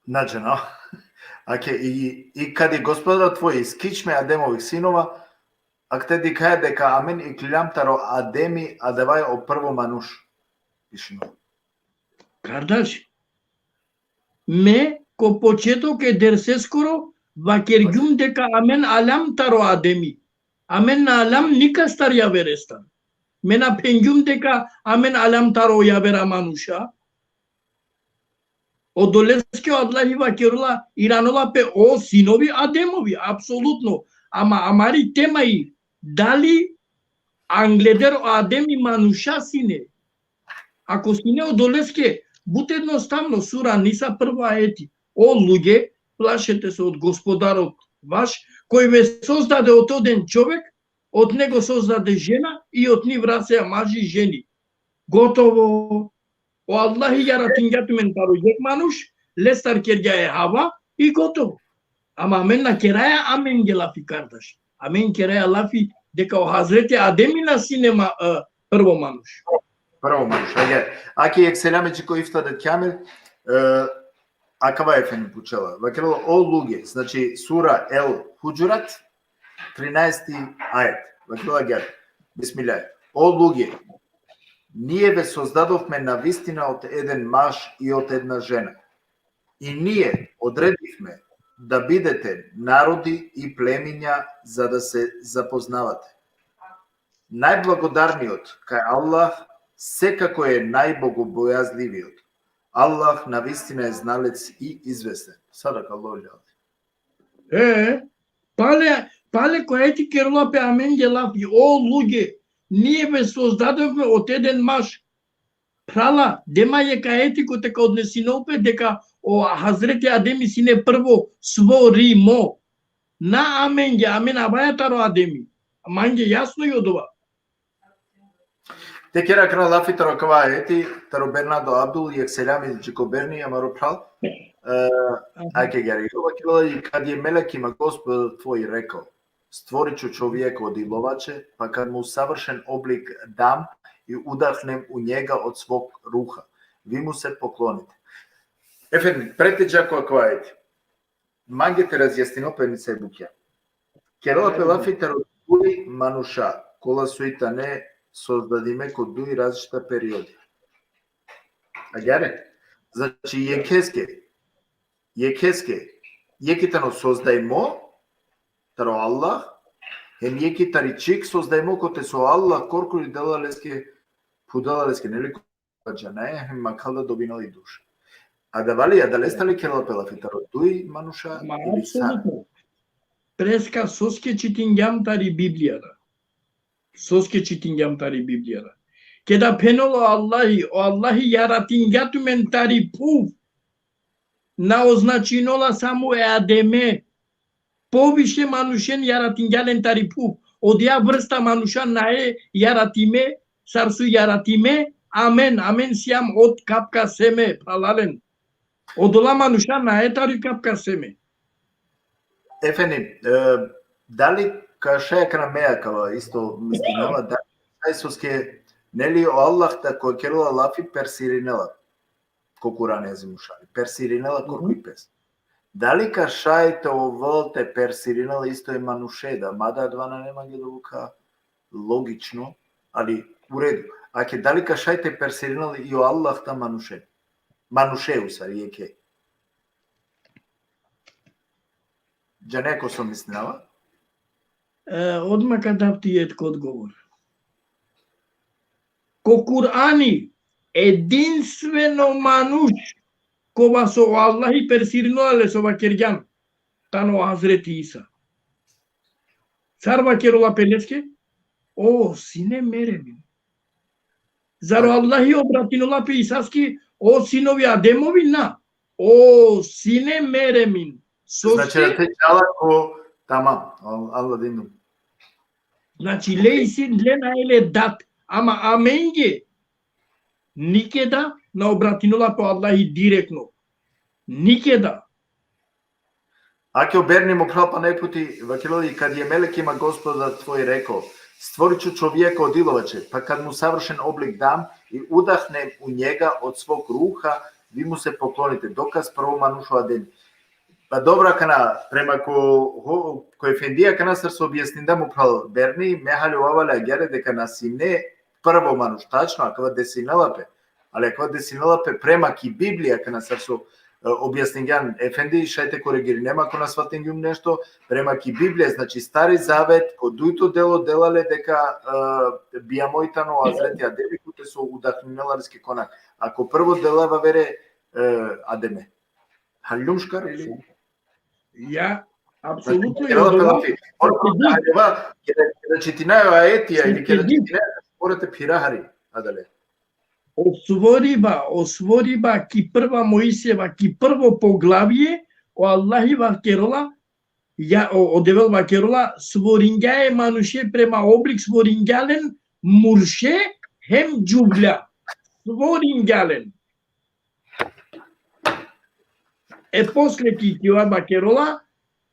Наđено. Аке, и каде Господарот твој искичме Адемових синова, ак те ди кај дека амен и клилям таро Адеми адевај о прво мануш. Пишено. Кардаш, ме ко почеток е дерсескоро, вакергјум дека амен алам таро Адеми. Amen alam nika star ya verestan. Mena penjum deka amen alam taro ya vera manusha. Одолеске Аллахи вакерула Иранола пе о синови Адемови, апсолутно. Ама амари темаи дали Англедер Адеми мануша сине. Ако сине одолеске, бут едноставно сура Ниса прва ети. О луѓе, плашете се од Господарот ваш, кој ве создаде од оден човек, од него создаде жена и од нив расеа мажи и жени. Готово. O Allah'ı yaratıngatmen taruyacak manuş, lestar kergaya hava i gotovo. Ama amenna keraya amen gelafi kardeş. Amen keraya lafi deka o Hazreti Adem'in sinema prvo manuş. Prvo manuş. Aki екселяме кој ифтадет камил, акава ефен пучела. Вакело о луѓе, значи сура Ел Худжурат 13 ајет. Вакело гер. Бисмилај. О луѓе, ние ве создадовме на вистина од еден маж и од една жена. И ние одредивме да бидете народи и племиња за да се запознавате. Најблагодарниот кај Аллах секако е најбогобојазливиот. Аллах на вистина е зналец и известен. Садака Аллах. Пале кој ти керула пе амен гелафи, о луѓе, ние ве создадовме од еден маж. Прала, дема е каетико дека однесинове дека о Хазрети Адеми сине прво своримо. На аменге, амен абајатаро Адеми. Манге јасно и од ова. Те кера крана лафи тарокава ети, таро Бернардо Абдул и екселями Джикоберни, амаро прал. Ајке гери, ова кила и кад е мелек има Господ твој рекол. Створичу човека од иловаче, па кад му савршен облик дам и удахнем у njega од свог руха. Ви му се поклоните. Ефенди, претеđa која ети. Мангете разјастинопени се букја. Керола пелафите родуи мануша, кола суита не создадиме код дуи различита периоди. А гјаре? Значи, јекитано создајмо, таро Аллах, еми таричик создајмо коте со Аллах коркули делалеске, пудалалеске, нели којаджане, макалда добинали душа. А да вали, да лестали керала пелафитаро, дуи мануша или са? Преска соске читингјам тари Библијара. Соске читингјам тари Библијара. Кеда пеноло Аллахи, о Аллахи јаратингјатумен тари пув, на означинола само е Адеме, повише манушен јаратингјален тари пув, од ја врста мануша на е јаратиме, сарсу јаратиме, амен, амен сијам од капка семе, пралален. Одола мануша на е тари капка семе. Ефени, дали каша кана меја кава исто мислинала, дали Исуске нели о Аллах та кој керула лафи персиринела, кокуране азимушали, персиринела кој пес. Дали кашајте оволте персиринела исто е манушеда, мада двана нема ги довука логично, али уреду. Аке дали кашајте персиринела и о Аллах та мануше. Мануше усари еке. Джа неко сум мислинала? Одма дав ти етко одговор. Ко Курани единствено мануш кога со Аллах и персириноле со вакерѓан, тано Хазрети Иса. Цар вакерола пелеске, о, сине меремин. Заро Аллах и обратинола пе Исаски, о, синови Адемови, на. О, сине меремин. Значи да те чала ко тамам, Аллах динду. Значи лейсин лена еле дат, ама аменге никеда на обратинола по Аллахи директно. Никеда. Аке оберни му прапа непути, вакилоди, кад е мелек има Господа твој рекол, створичу човека од иловаче, па кад му савршен облик дам и удахнем у njega од свог руха, ви му се поклоните. Доказ прво манушу Адем. Па добра кана, према кој фендија кана сар се објасни да му прал Берни, мехали овале агере дека на сине прво мануш, тачно, акава десиналапе, але акава десиналапе према ки Библија кана сар се објаснињан ефенди, шајте коригири, нема кона сватингјум нешто, према ки Библија, значи Стари Завет, кod дуито дело делале дека бија мојтано Азрети Адеми, куте со удахниларски конак. Ако прво делава вере Адеме? Халјушкар или? Ја апсолутно ја Керела одова. пелафи. Хајдева, ќе читинају аетија или ќе читинају спорете пирахари, адале. Освориба ки прва Моисева, ки прво поглавие, о Аллахи вакерола, ја одевел вакерола, своринѓае мануше према облик своринѓален, мурше хем џубля. Своринѓален. После ки ова вакерола,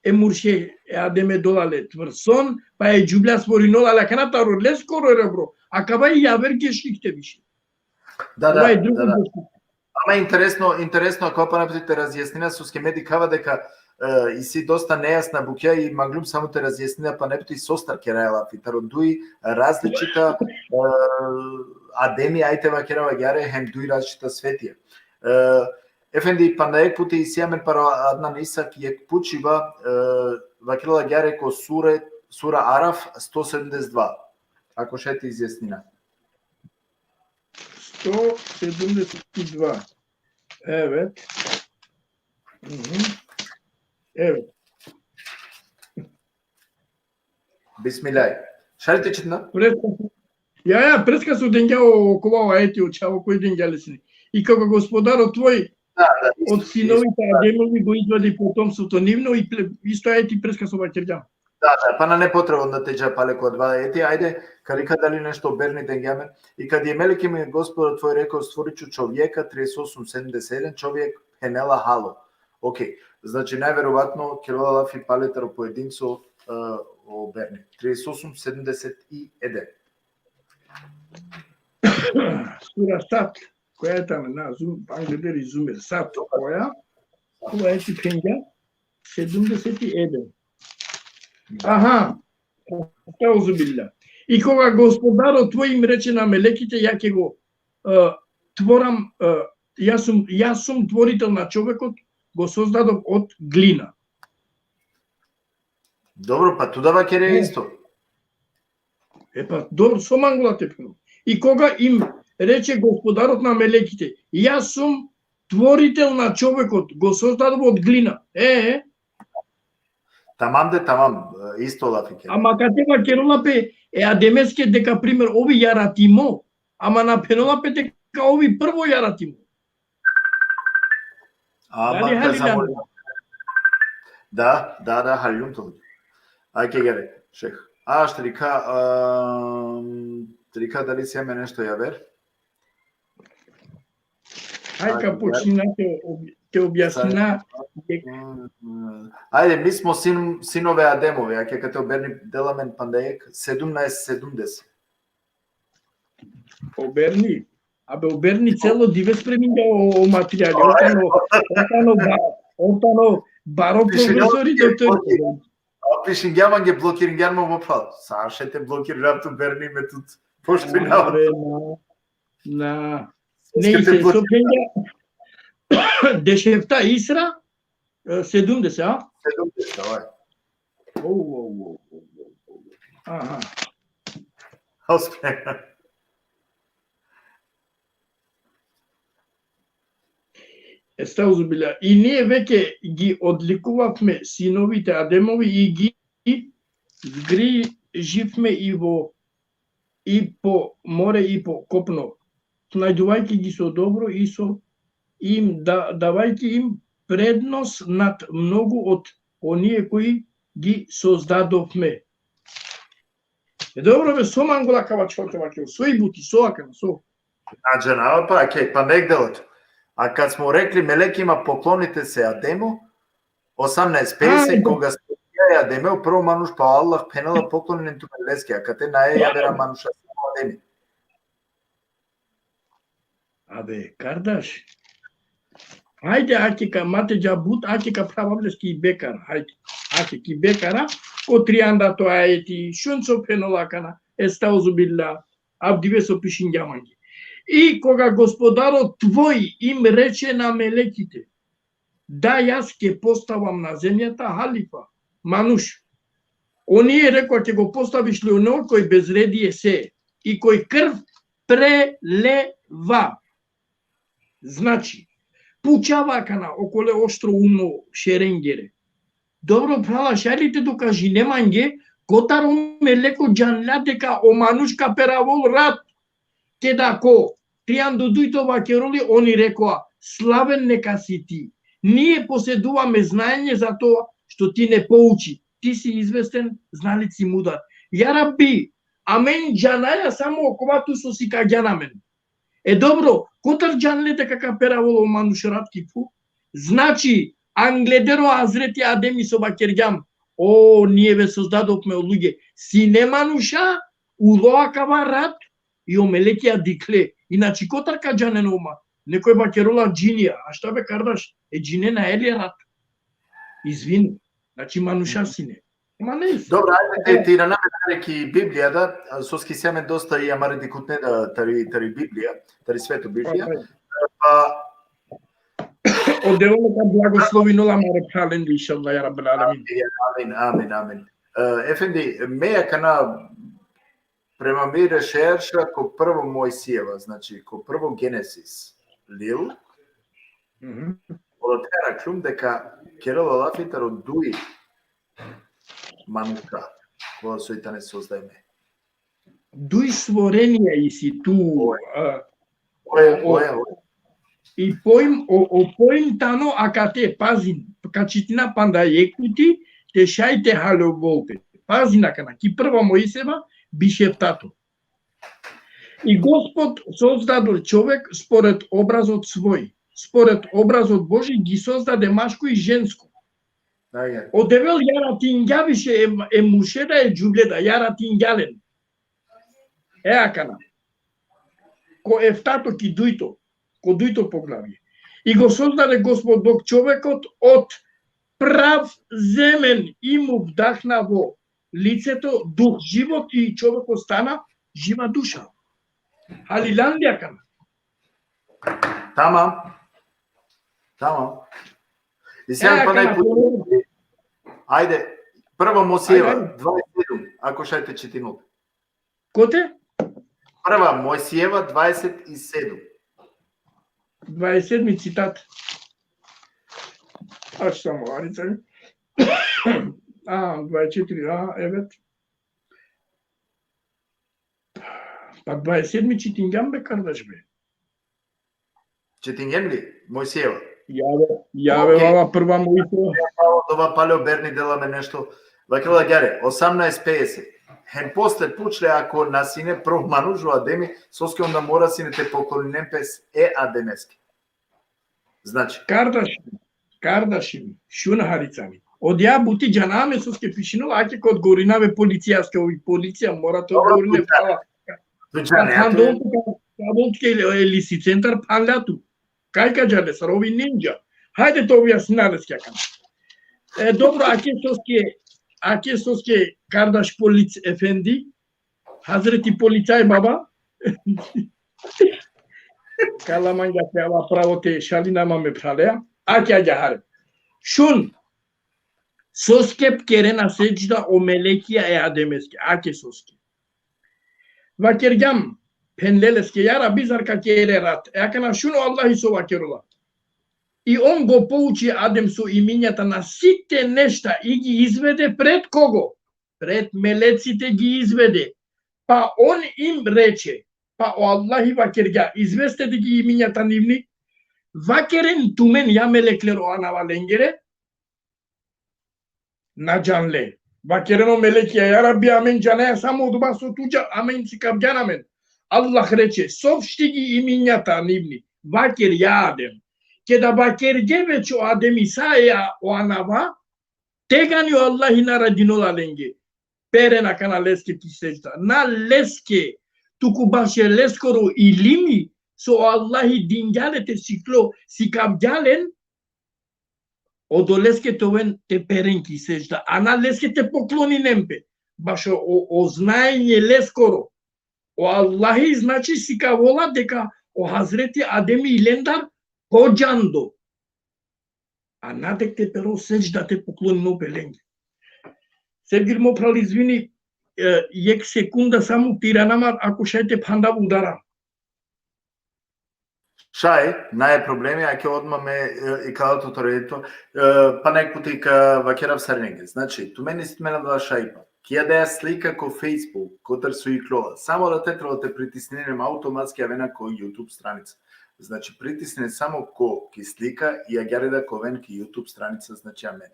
мурше адеме долале тврсон, па џубля свoriнола la canata roles скоро ребро. А кава и ја верке шихте више. Да. Ама интересно ако понапред разјаснина со скемеди кава дека и си доста нејасна буќа и маглум само те разјаснина па непти состар кераела фитародуи различита адеми ајте вакерава гјаре хем дуи различита светија. Ефенди пандаек пути исиамен пара аднан Исак јек пучива вакерала гјаре ко сура Араф 172. Ако шете изјаснина. 172. Evet. Evet. Бисмилај. Шарите читна? Ја, преска со дењао около аети очаво кој дењале си. И како господарот твој од синовите Адемови го извади потомството нивно и исто аети преска со вакерѓа. Да, па на не потребно да теџа палеко два ети, ајде, карика дали нешто берни дењаме. И каде мелики ми Господарот твој рекол створичу човека 3871 човек пенела хало. Океј, значи најверојатно ќе лафи палетаро поединцо о берни 3871. Сура Сат, која е таме на зум, англедери зумер Сат, која е ти пенѓа 71. Аха, таузубилля. И кога Господарот твој им рече на мелеките, ја ќе го творам, јас сум творител на човекот, го создадов од глина. Добро, па туда вакере исто. Па добро, со мангула тепно. И кога им рече Господарот на мелеките, јас сум творител на човекот, го создадов од глина. Тамам, исто лафике. Ама каде вакеролапе адемеске дека пример ови ја ратимо, ама на пенолапе дека ови прво ја ратимо. Ама да, халјунтол. Ајке гере, шех. Штрика дали си еме нешто ја вер? Ајка почнина те објаснина. Ајде, ми смо синове Адемови, а ќе кате оберни деламен пандаек 1770. Оберни? Абе, оберни цело дивес преминга о материјали. Отано баро професори доктори. Пишин гјаман ге блокирин гјармо во пал. Сашете блокирам ту берни ме тут. Пошто на не се сопенја дешефта Исра 70, а? 70, ова. Аха. Оспрега. Естаузубила. И ние веќе ги одликувавме синовите Адемови и ги згриживме и по море и по копно, најдувајќи ги со добро и со им давајќи им предност над многу од оние кои ги создадовме. Добро бе, со мангула кава човека ваќе, со и бути, со ака, со. Аџана, па, па нек делото. А кад смо рекли мелеки има поклоните се Адему, 1850 кога се ја Адемео, прво мануш па Аллах пенала поклонен ту мелески, а кате нај ја вера мануша Адеми. Абе, кардаш. Ајде, аке ка мате џабут, аке ка праваблески и бекара, ајде. Аке ки бекара, ко трианда тоа аети, шунцо пенолакана, естаузубилла, абдиве со пишињаманги. И кога Господарот твој им рече на мелеките, да јас ќе поставам на земјата халифа, мануш. Оние рекоа ќе го поставиш ли оној кој безредие се и кој крв прелева. Значи, пучава кана околе остроумно шеренгере. Добро права шалите дока жинеманге, котаро мелеко джанля дека о манушка перавол рат. Кедако, тријан додујто вакероли, они рекоа, славен нека си ти. Ние поседуваме знаење за тоа што ти не поучи. Ти си известен, зналиц си мудар. Ја Рабби, амен джанаја само оковату со си каѓанамен. Добро, котар джанле дека каперавол о манушратки пу? Значи, англедеро Азрети Адеми со бакергјам. О, ние ве создадовме од луѓе. Си не мануша, улоа кава рат и омелекија дикле. Иначи котар каѓанен ома? Некој бакерола джинија. А што бе кардаш? Джинена ели рат. Извини. Значи мануша си не. Ма не. Добро, ајде ти на реки Библијата, со ски семе доста и амареди кутне да тари Библија, тари свето Библија. Одевно благослови нола маре хален иншаллах ја раббел аламин. Амин. Ефенди, меја кана према ми решерша ко прво Мојсиева, значи ко прво Генесис лил. Од тера клум дека Керол Алафитар одуи манука, кога сојта не создајме. Дуј створенија и си ту. И поим тано акате пазин, качитина панда екути, те шајте хале волпе. Пази накана, ки прва Моисева бишептато. И Господ создадол човек според образот свој. Според образот Божи ги создаде машко и женско. Одевел јаратингјавише мушеда джубледа, јаратингјален. Акана. Ко ефтато ки дујто, ко дујто поглавје. И го создаде Господ Бог човекот од прав земен и му вдахна во лицето дух живот и човекот стана жива душа. Халиландија кана. Тамам. И сега па најпојде. Ајде, прва Мојсиева 27, ако шајте четинот. Коте? Прва Мојсиева 27. 27 цитат. Аж само арицај. 24, евет. Па 27 читингам бе кардаш бе. Четингем ли? Мојсиева. Јаве вала прва Мојсиева. Ова палео берни деламе нешто. Вакела ѓаре, 18:50. Хем после пучле ако на сине прв манужу Адеми, соски онда мора сине те поклонинем пес адемески. Значи. Кардаши, шуна харицами. Од ја бути џанаме соске пишино, аке код горинаве полицијаске, ови полиција мора тоа горине пала. Пандонтке или си центар панляту. Кајка џале сар, ови нинџа. Хајде тоа објаснареске кана. Добро, аке соске кардаш полиц ефенди, Хазрети полицај баба, каламанга пеава право те шалинама ме пралеа, аке аѓахаре. Шун, соске пкерена сеџда о мелекија адемеске, аке соске. Вакергам, пенлелеске, јара бизарка кере рат, акана шуно Аллахи со вакерула. И он го поучи Адем со имињата на сите нешта и ги изведе пред кого? Пред мелеците ги изведе. Па он им рече, па о Аллахи вакерга, известете ги имињата нивни, вакерен тумен ја мелеклеро анава ленгере, на джанле. Вакерено мелекија, ја Рабби, амен джанеја, само одба со туѓа, амен си кавѓанамен. Аллах рече, соопшти ги имињата нивни, вакер ја Адем. Ке да бакерге веќе Адем Исаја о анава, тегани о Аллахи нарадинола ленге. Перена кана леске ти сеќта. На леске, туку баше лескоро и лими, со Аллахи динѓалете сикло, си кавѓален, одо леске товен те перенки сеќта. А на леске те поклони немпе. Баше о знаење лескоро. О Аллахи, значи си кавола дека о Хазрети Адеми Илендар поџандо. А надек те перо сеќда те поклони но пеленги. Сергир мо прали извини, јек секунда само тиранама, ако шајте панда удара. Шај, нај проблеми, а ќе одмаме и каото торедито, па некпути ка вакерав сарнеге. Значи, ту мене стмена два шајпа. Кија да ја слика ко Facebook, котер со и клова. Само да те треба да те притиснеме автоматски авена ко YouTube страница. Значи, притисне само ко ки слика и ја гјареда ко вен ки YouTube страница, значи амен.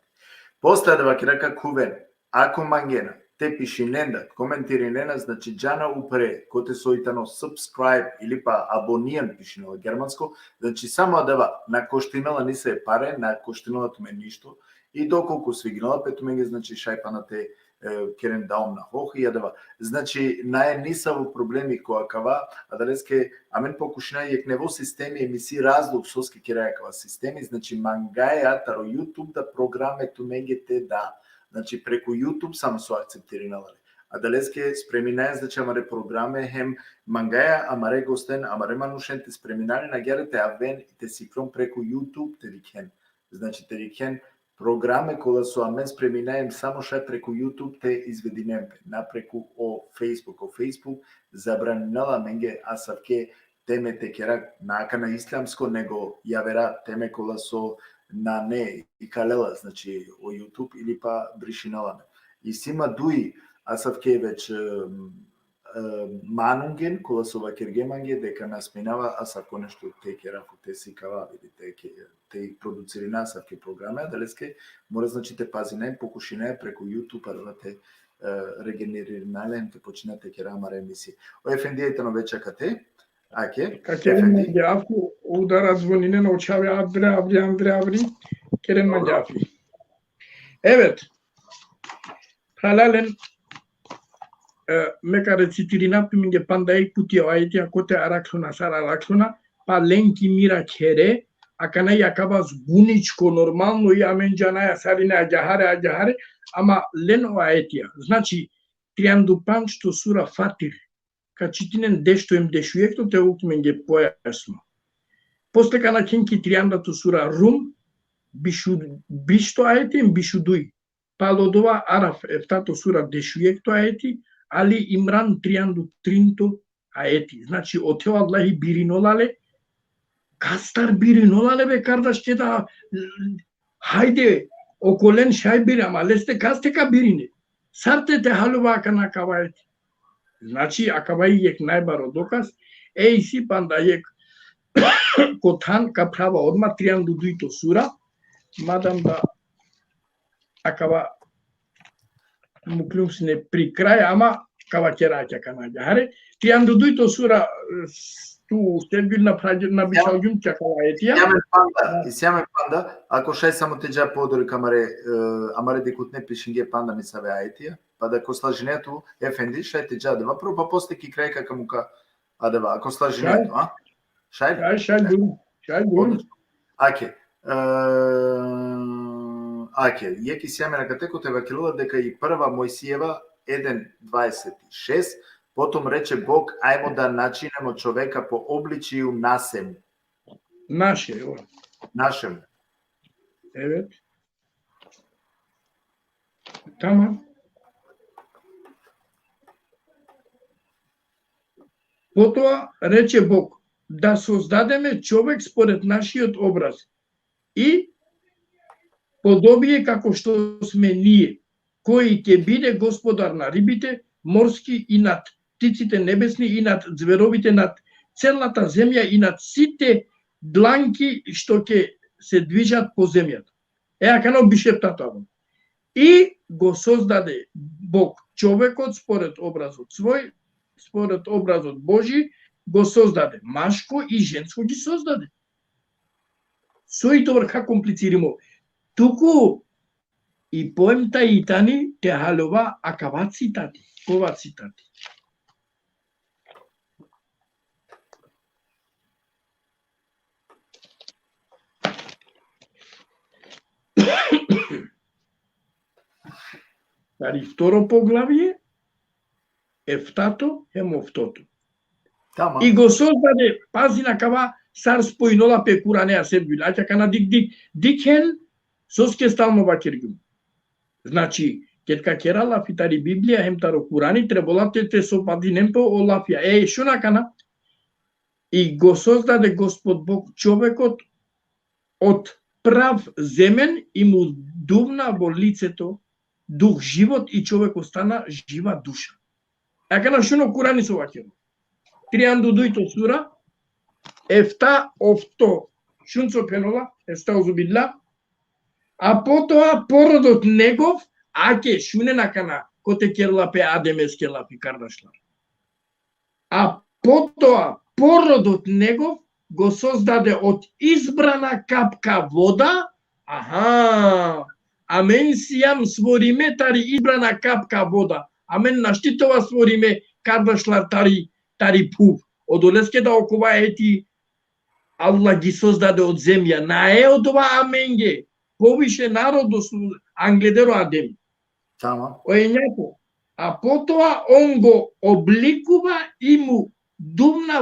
После да вакерака кувен, ако мангена, те пиши ненда, коментири нена, значи джана упре, коте соитано subscribe или па абонијан пиши на германско, значи само да на коштинала ни се паре, на коштинала туме ништо, и доколку свигнала, пету менге, значи шајпана те керен даум на хох и јадава. Значи, нај ниса во проблеми која кава, а далеске, амен покушина јек нево системи емисии разлог соски керајакава системи, значи мангаја таро YouTube да програме ту менге те да. Значи, преку YouTube само со акцептиринала. А далеске спреминаја, значи, амаре програме, хем мангаја, амаре гостен, амаре манушен, те спреминали на герете, а вен и те сиклон преку YouTube, те рикен. Значи, те рикен програме која со амен спреминајем само шај преку YouTube, те извединемпе, напреку о Facebook. О Facebook забранила менге асавке теме те керак нака на ислямско, него јавера теме која со на не и калела, значи о YouTube или па бришиналаме. И сима дуи, асавке веќе манунген, кола со вакергеманге, дека нас минава, асавко нешто те керафу, те сикава, или те продуцира насавке програме, далеске мора, значи, те пазине, покушине преку YouTube, а да те регенеринален, те починате керамар емисија. О ефендијајтано веќе кате, аке, Керен Манѓафи удара звонине на очави Аври, Керен Манѓафи. Evet, halalen meka recitirina piminge pandai putia aiti akote arakluna sara arakluna pa lenki mira kere akana yakabas buničko normalno i amenđana sarina ajahare ama leno aetia. Znači, triandupan što sura Fatir, kad čitinen dešto im dešujekto te ukmenge pojasno. После кана кенки триандато сура Рум, бишто аети им бишудуй. Палодова Араф ефтато сура дешуекто аети, али Имран трианду тринто аети. Значи, отео Аллахи биринолале, кастар биринолале бе кардаште да, хайде, околен шай бири, ама лесте кастека бирине. Сарте те халува акана каваети. Значи, акаваи ек најбаро доказ, си панда ек Котан каправа одма трианду дуито сура, мадам да акава муклюмсне при крај, ама кава кераќа канаѓа. Харе, трианду дуито сура ту стебил на бишалјум чакава етија. Сјаме панда, ако шај само те джа подори амаре декут не пишинге панда ми саве аетија, па да ко слажинето ефенди шај те джа дева, прво па после ки крајка камука адева, ако слажинето, а? Шај бун. Аке. Јеки сјаме на катекот евакилува дека и прва Мојсиева 1:26, потом рече Бог, ајмо да начинемо човека по обличију насему. Нашему. Evet. Tamam. Потоа рече Бог, да создадеме човек според нашиот образ и подобие како што сме ние, кој ќе биде господар на рибите морски и над птиците небесни и над зверовите, над целата земја и над сите дланки што ќе се движат по земјата. Кано бише татаво. И го создаде Бог човекот според образот свој, според образот Божи, го создаде. Машко и женско ги создаде. Сој врха комплициримо. Туку и поемта и тани те халова акава цитати, кова цитати. Тари второ поглавие, ефтато, емофтото. И го создаде, пази на кава, сар споинола пекура неа седбил, аќа кана дикен, соске стално вакиргум. Значи, кетка кера лафитари Библија, хемтаро Курани, требола те сопади немпо о лафија. Шуна кана, И го создаде Господ Бог човекот од прав земен и му дувна во лицето дух живот и човек остана жива душа. Ака на шуно Курани со вакено. Трианду дуито сура, ефта офто шунцо пенола, ефта озубидла, а потоа породот негов, аке шуне накана, коте керлапе адемес керлапи кардашлар. А потоа породот негов го создаде од избрана капка вода, амен сијам свориме тари избрана капка вода, амен наштитова свориме кардашлар тари пув. Од олескета окова ети Аллах ги создаде од земја, на од ова аменге, повише народо англедеро адем. Тама. Оењако. А потоа он го обликува и му думна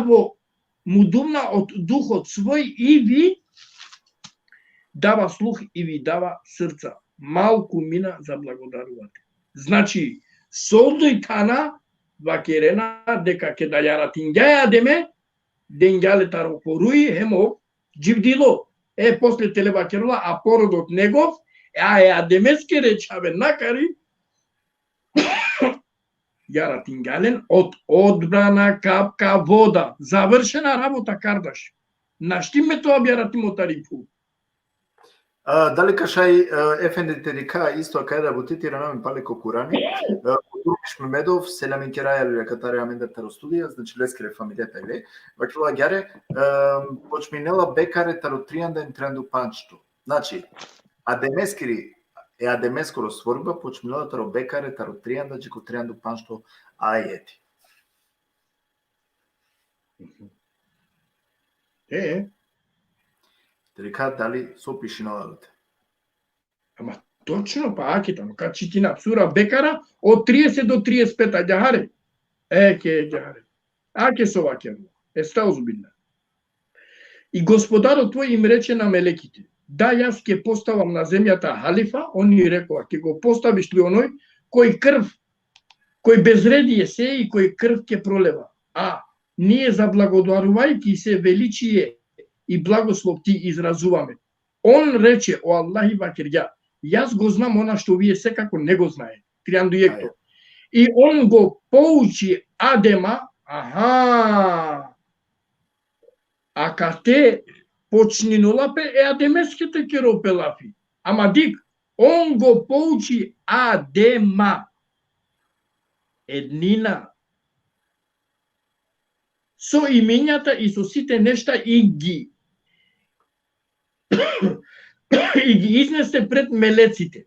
од духот свој и ви дава слух и ви дава срца. Малку мина за благодарувате. Значи, солдој тана вакерена дека ке да ја ратингаја деме, денгале таро поруи, хемо, дживдило. После телевакерла, а породот негов, адемеске речаве накари, ја ратингален од одбрана капка вода. Завршена работа кардаш. Наштиме тоа ја ратимо тарифу. Дали кашај ефендите рика исто кај да бутити ранаме палеко Курани, Турмиш Мемедов, Селамин Керајали катаре амендатаро студија, значи лескере фамилијата иле, вакила гјаре, почминела бекаре таро тријанден тренду панчто. Значи, адемескири адемескоро сворба почминела таро бекаре таро тријанда джеко тријанду панчто ајети. Река дали сопиши налогите. Ама точно, па акита, но кад читина сура Бекара од 30 до 35 ѓахаре. Ке ѓахаре. Аке со вакер. Ста озбилна. И господарот твој им рече на мелеките: да, јас ќе поставам на земјата халифа. Они рекоа: ќе го поставиш ли оној кој безредие се и кој крв ќе пролева? А ние заблагодарувајќи се величие и благослов ти изразуваме. Он рече: о Аллах и вакирја, јас го знам она што вие секако не го знае. Тријанду јекто. И он го поучи Адема, а кате почнинулапе адемеските керопелафи. Ама дик, он го поучи Адема. Еднина. Со имењата и со сите нешта и ги изнесе пред мелеците.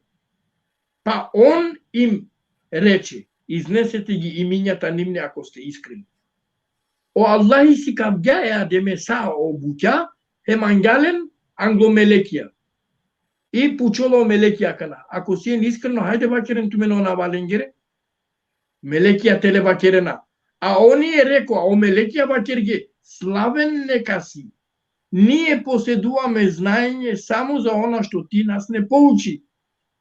Па он им рече: изнесете ги имењата нивни ако сте искрени. О Аллахи си кавѓа адеме са обуќа, емангален англомелекија. И пучоло мелекија кана. Ако си искрено, хајде вакерен тумено на валенгере. Мелекија теле вакерена. А оние рекоа: о мелекија вакерге, славен нека си. Ние поседуваме знаење само за она што ти нас не поучи.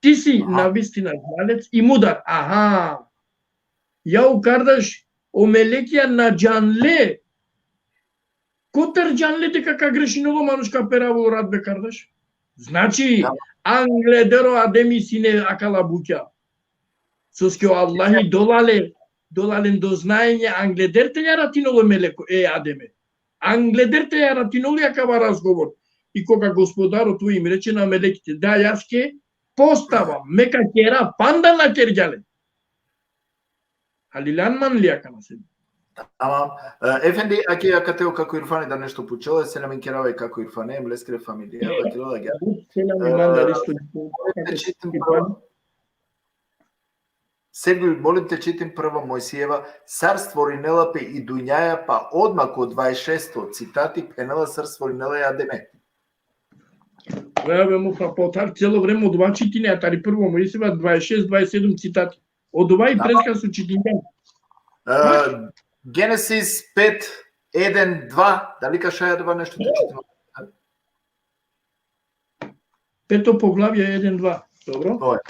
Ти си навистина зналец и мудар. Ја укардаш о мелекија на џанле. Котар џанле дека ка грешиноло манушка перавол рад бе кардаш? Значи, англедеро адеми сине акала буќа. Соскио Аллахи долален до знаење англедерте ја ратиноло мелеко адеме. Англедерте ја ратиноло јакава разговор. И кога господарот тој им рече на мелеките: да, јас ке поставам мека кера панда на кергјале. Халилан ман ли јака на себе? Ама, ефенди, аки ја катео како Ирфани да нешто почеле, се намин керавај како Ирфане, млескре фамилија, вакило да ги. Сега молим те читим прва Мојсиева: сар створинела пе и дуњаја, па одмак од 26 цитати пенела сар створинела и адеме. Веќе му потар цело време од ова читиње, тари прво Мојсиева 26-27 цитати. Од ова и преска со читиње. Генесис 5:1-2, дали кашаја два нешто да читиме? Пето поглавје 1-2. Добро? Тоа е.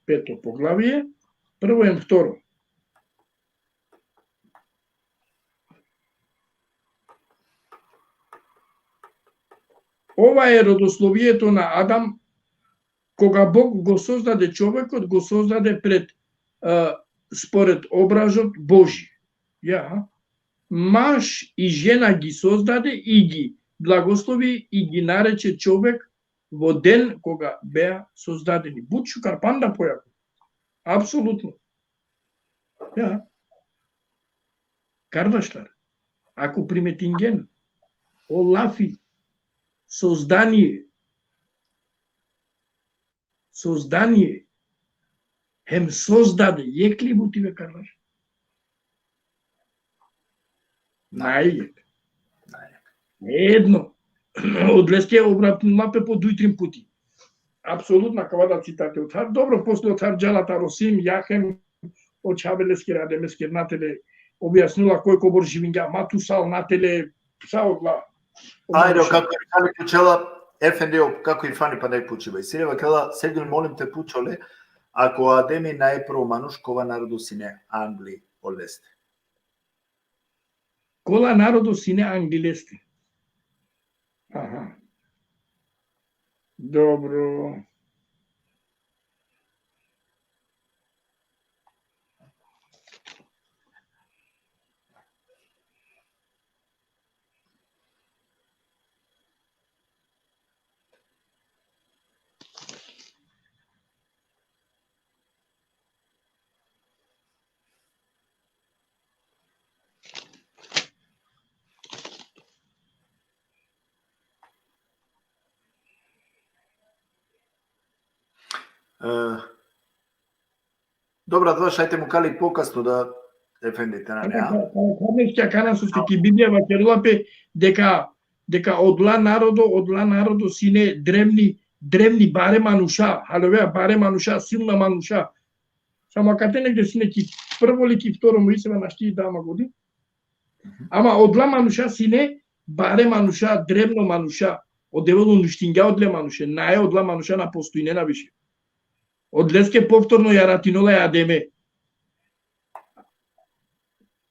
Пето поглавје, прво и второ. Ова е родословието на Адам, кога Бог го создаде човекот, го создаде според образот Божи. Ја, маж и жена ги создаде и ги благослови и ги нарече човек во ден кога беа создадени. Бучу карпанда појако. Апсолутно. Ја. Кардаштар. Ако приметинген, олафи, создание, хем создаде, јекли бутиве кардаш? Најек. Едно. Одлеске обратнапе по 2-3 пути. Апсолутно, кава да цитате од Хар. Добро, после од Харджалата Росим, Јахем, од Чабелески Радемески нателе, објаснила кој кобор живинга, Матусал нателе, саогла. Ајде, како и фани пучела, ефендио, како и фани па не пучива. И сирева кела, сега молим те пучоле, ако Адеми најпрво мануш, кова народу сине Англи олесте. Кола народу сине Англилесте. Аха. Добро. Добра, два шајте му кали покасно да ефендите на неа. Камешќа канасовски ки Библија вакерилапе дека одла народо сине древни баре мануша, халевеа баре мануша, силна мануша. Само кате негде сине ки прво ли ки второ Моисева нашти дама годи. Ама одла мануша сине баре мануша, древно мануша, одевело ништинга одле мануше, нај одла мануша на постојнена више. Одлеске повторно ја ратинола ја Адеме.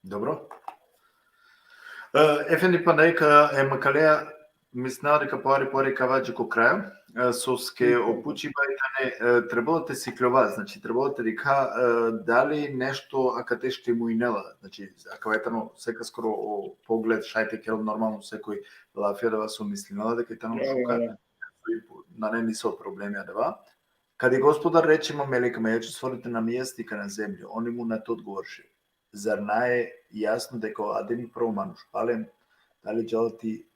Добро. Ефенди пандајка е макалеја, мислеа дека поари каваџи ко краја, соске опучиба и тане требало те сиклова, значи требало те дека дали нешто акате што му инела, значи акаветано сека скоро о поглед шајте керо нормално секој лафија да вас умислинала дека тано шука, на не нисо проблеми да. Каде Господар рече меликама, ја ќе створите наместника на земја, они му на тоа одговорише. Зар не е јасно дека Адем прво мануш палем, дали джалати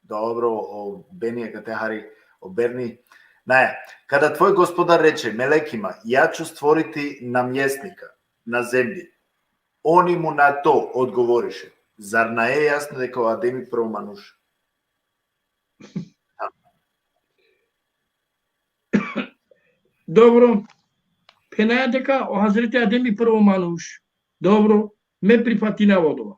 добро о Бенија кате хари о Берни. Не, када твој Господар рече мелекима, ја ќе створите наместника на земја, они му на тоа одговорише. Зар не е јасно дека Адем прво мануш? Добро, пенаја дека о Хазрети Адеми прво мануш. Добро, ме прифатинава одова.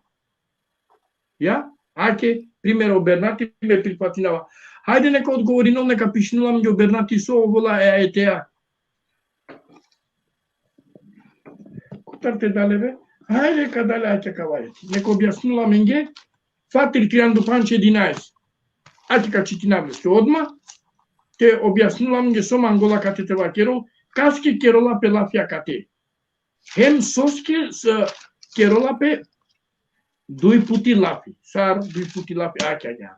Ја? Аке, пример обернати ме прифатинава. Хајде нека одговоринол, нека пишнувам ги обернати со овола етеа. Котарте дале бе? Хајде ка дале аке кавајети. Нека објаснувам енге, фатир кријанду панче 11. Аке ка читинавлеске одма, те објаснувам ги со мангола кате те вакерол, каски керола пелафија кате. Хем соске с керолапе дуј пути лапи, сар дуј пути лапи аќања.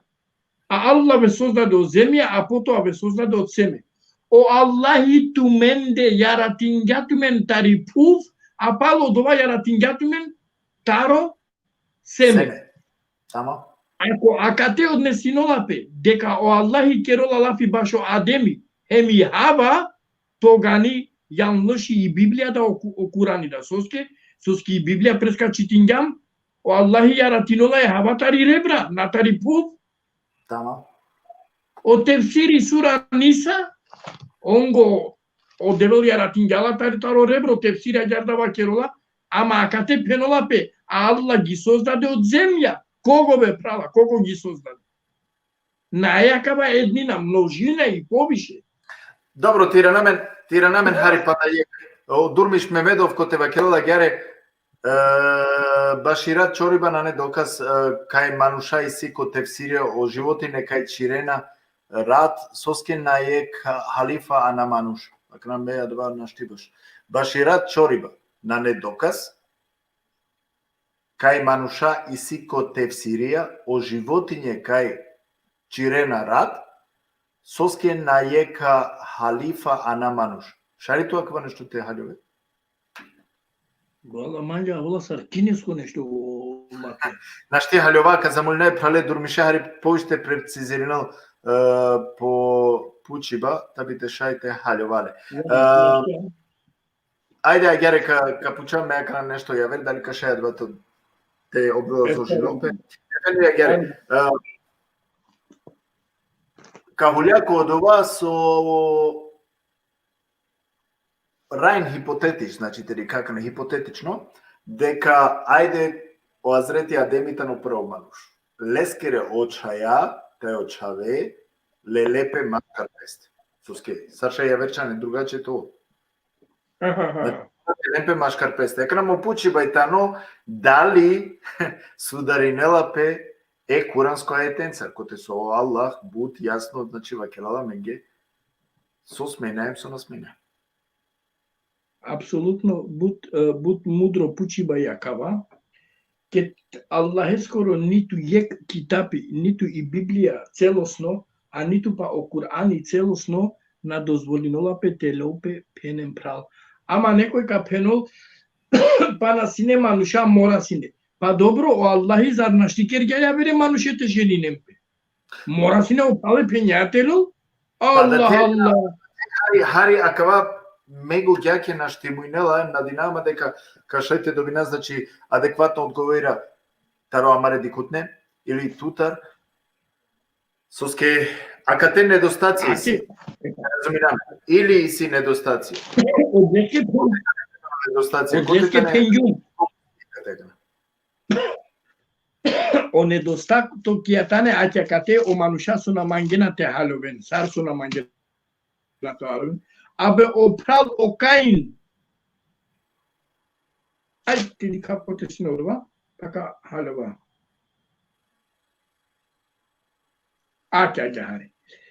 А Аллах ве создаде од земја, а потоа ве создаде од семе. О Аллахи туменде јаратингјатумен тари пув, а пало од ова јаратингјатумен таро семе. Само? Ако акате однесинолапе, дека о Аллахи керола лафи башо Адеми, хеми Хава, тогани јанлоши и Библија да окурани да соске и Библија преска читингам, о Аллахи ја ратинола е хаватари ребра, натари пув. Тама. О тефсири сура Ниса, онго одевел ја ратингјала таро ребро, тефсира ѓардава керола, ама акате пенолапе, а Аллах ги создаде од земја. Кого бе права, кого ги создаде? Најакава еднина, множина и повише. Добро, тира намен хари патајек. Дурмиш Мемедов ко те вакерала гјаре Башират чориба на недоказ кај мануша и сико тефсирија о животине кај чирена рад соскен на ек халифа ана мануш. Акрам беја два наштибаш. Башират чориба на недоказ кај мануша и сико тефсирија о животине кај чирена рад соскен на ека халифа ана мануш. Шари тоа ква нешто те халјове? Valla manca olasar kinesko nešto olmakle. Нашти халјовака замолне прале дурмишари поиште прецизирано по пучиба табите шајте халјовале. Ајде агере ка пучам ме екран нешто јавер дали ка шајат вато те образложено. Ефенди агере. Ка хулјако од ова со рајн хипотетич, значи тери како не хипотетично, дека ајде о Азрети Адемитано прво мануш. Лескере очаја, те очаве, лелепе макар песте. Соске, саша ја верчане другаче тоа. Лелепе машкар песте. Екна му пучи бајтано, дали сударинела пе е куранско ајетенца, коте со Аллах, бут, јасно, значи вакелала менге, со сменаем, со насменаем. Apsolutno but mudro pučiba jakava, ket Allah skoro nitu jek kitapi, nitu i Biblija celosno, a nitu pa o Kur'ani celosno na dozvolinola pe telope penem pral. Ama nekoj ka penol pa na sine manusha mora sine. Pa dobro o Allahi zar na štiker gaya vere manushe te ženinem pe. Mora sine o pale penjatelol? Allah. Хари акава мегу ѓаќе на штимујнела на динама дека кашајте добина, значи адекватно одговора таро амаре дикутне или тутар соске акате недостаци си. Разумирам. Или си недостаци. Недостаци. O недостаток ќе тане аќа кате о мануша со на мангена те халовен, сар со на мангена те халовен. Абе опрал о Каин. Ај ти како те снорва, така халова. Аќа ѓаре.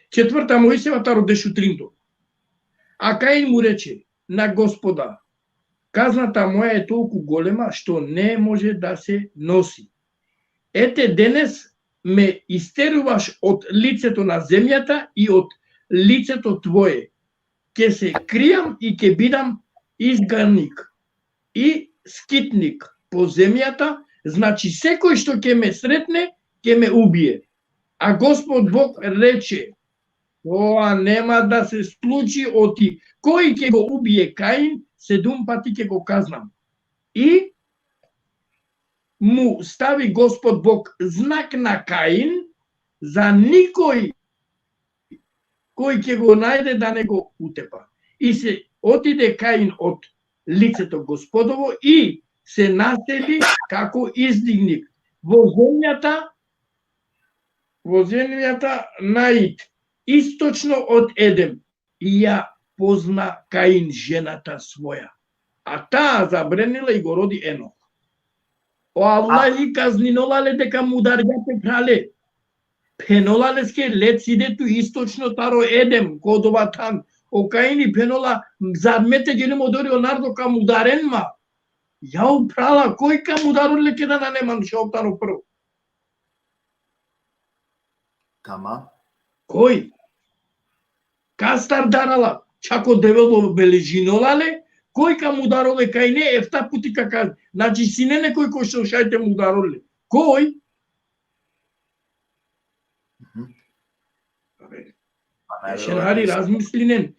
Четврта Моисева таро дешутринто. А Каин му рече на Господа, казната моја е толку голема што не може да се носи. Ете денес ме истеруваш од лицето на земјата и од лицето твое. Ке се кријам и ке бидам изгнаник и скитник по земјата, значи секој што ќе ме сретне, ќе ме убие. А Господ Бог рече, тоа нема да се случи оти, кој ќе го убие Каин, 7 пати ќе го казнам. И му стави Господ Бог знак на Каин, за никој кој ќе го најде да не го утепа. И се отиде Каин од лицето Господово и се настели како издигник во земјата Наид, источно од Едем. И ја позна Каин жената своја. А таа забренила и го роди Енох. О Аллах и казнинолале дека мударјате крале. Пенола леске лет сидету источно таро Едем, кодова тан. O Каини пенола зармете гелем одори онардо кам ударенма. Јао прала, кој кам ударон леке да нанеман шеоптано прво? Тама. Кој? Кастар дарала, чако девело бележинолале, кој кам удароле Каине ефта пути кака. Значи сине некој кој што шајте му удароле. Кој? Шенхари размислинен.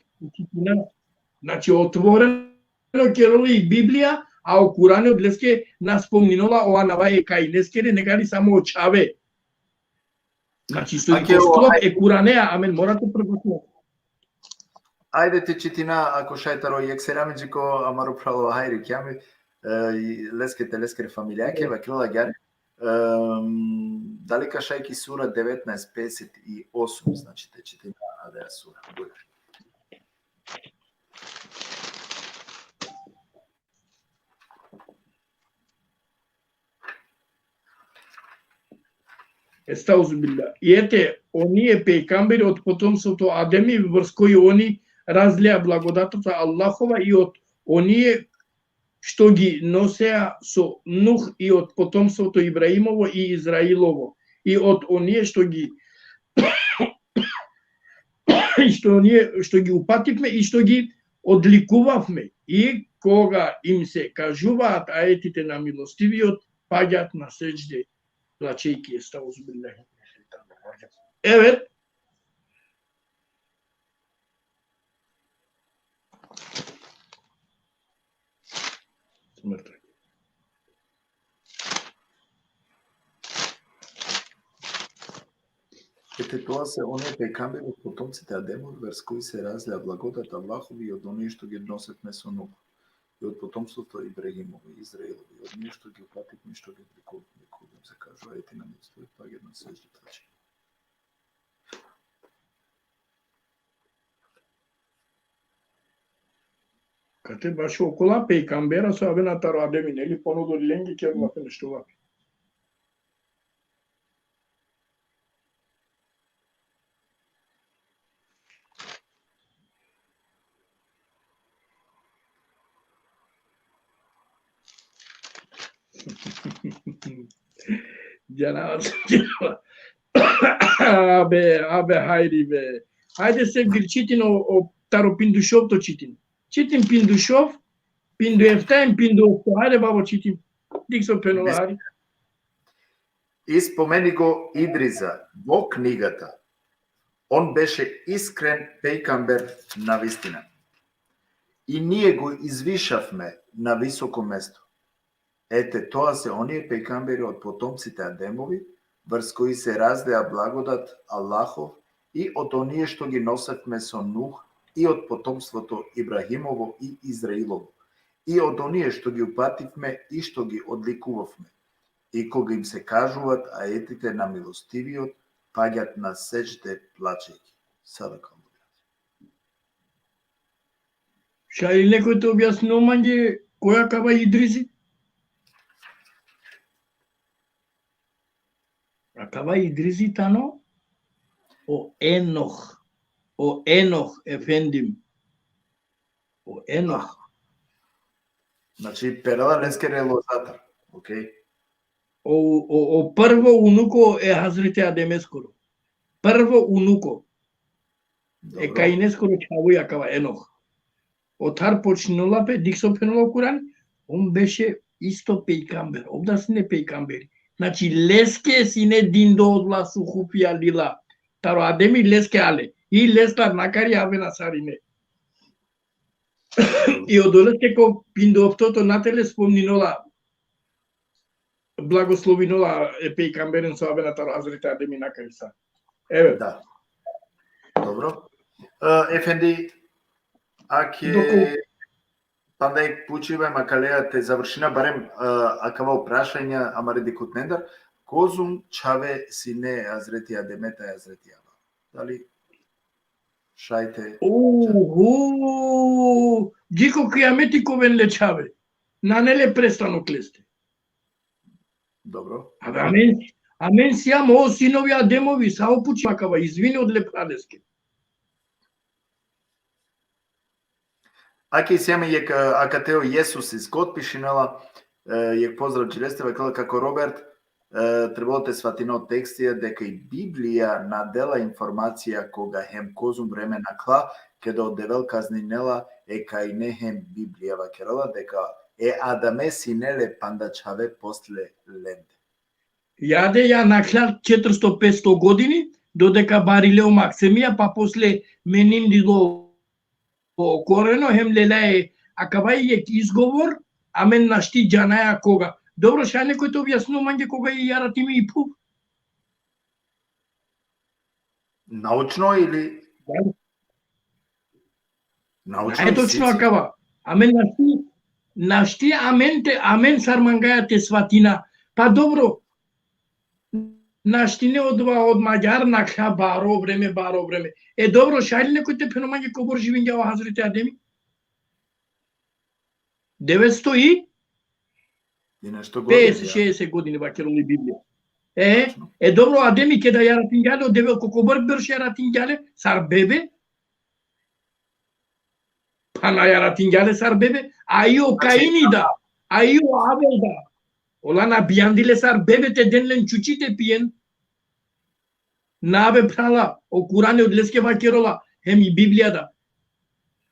Значи отворено ќе роли и Библија, а о Куранот леске нас спомнинала ова навај Каинескере, негали само очаве. Значи со Господ е Куранеа, амен морате преготно. Ајде ти читина ако шајтаро јексерамиџико амаро прало хајри кјами лескете фамилијаке вакила ѓаре. Дали кашајки сура 19:58, значи те читина адеа сура. Естаузубилля. И ете, оние пейгамбери од потомството Адеми, врз кои они разлеа благодатата Аллахова и од оние што ги носеа со Нух и од потомството Ибраимово и Израилово и од оние што ги што ги упативме и што ги одликувавме и кога им се кажуваат аетите на милостивиот паѓаат на сеџде плачејќи. Естаузубилля. Еве смртта. Ете, тоа се оние пейгамбери од потомците Адемови, врз кои се разлеа благодат Аллахови и од оние што ги носевме со Нух, и од потомството Ибрагимови, Израилови, и од оние што ги упативме, што ги одликувавме, кога им се кажува ети на милостивиот паѓаат на сеџде плачејќи. Кате баш окола пейгамбера со авенатаро Адеми, нели понудили ленги ќе одмафе нешто вака. Абе, хајди бе. Хајде се читин о таро Пиндушов читин. Читин Пиндушов, Пинду Ефтаем, Пинду. Хајде бабо читин. Диксо пенова хајди. И спомени го Идриза во книгата. Он беше искрен пейгамбер на вистина. И ние го извишавме на високо место. Ете, тоа се оние пейгамбери од потомците Адемови, врз кои се разлеа благодат Аллахов и од оние што ги носевме со Нух и од потомството Ибрахимово и Израилово, и од оние што ги упативме и што ги одликувавме. И кога им се кажуваат аетите на милостивиот, паѓаат на сеџде плачејќи. Садак Аллах. Шајли некој те објаснува мање која кава Идризи? Акава Идризи тано? O Енох ефендим. O Енох. Значи, перала ленскер е лозатар. Окей. O прво унуко е Хазрите Адемескоро. Прво унуко е Каинескоро чавуја акава Енох. Отар почнула пе диксо пенула Куран, он беше исто пейгамбер. Обдасне пейгамбери. Значи, леске сине диндо одла сухупија лила. Таро Адеми леске але. И леста накари аве на сарине. И одолеске ко Пиндовтото нателе спомнинола благословинола е пейгамберен со аве на Таро Хазрите Адеми накари са. Еве. Да. Добро. Ефенди, аке пандај пучиве макалеја те завршина барем акава опрашања амареди кутнендар, козум чаве сине Хазрети Адемета и Хазрети Ава. Дали шајте? Гико кијамети ковен ле чаве. Нанеле престано клесте. Добро. Амен сијам о синови Адемови, са опучи макава, извини од лепрадеске. Аки сјаме јек акатео Јесус из Котпишинела, јек поздрав Чилестева, како Роберт, требало те сватино текстија дека и Библија надела информација кога хем козум време на кла, кеда од девел казнинела е кај не хем Библија вакерала, дека е Адаме синеле пандачаве после ленде. Јаде ја наклад 400-500 години, додека Барилео Максимија, па после Менимдидо корено, хем лелее, акавај јек изговор, амен нашти џанаја кога. Добро, ша некој те објаснува мање кога и јаратиме и пув? Научно или? Научно. Е точно акава. Амен нашти амен сармангаја те сватина. Па добро, наштине од Маѓар накля баро време. Е добро, шајли некој те пеномање кобор живења во Хазрите Адеми? 900 и? 50-60 години вакероли Библија. Dobro, ademi kada yaratingale o deve kokobor bir yaratingale sar bebe. Pana yaratingale sar bebe. Ayo kainida. Ayo abelda. Olana biyandile sar bebe te denilen çuçi te piyen. Nabe prala o Kur'an ödleske vakerola hem Biblia'da.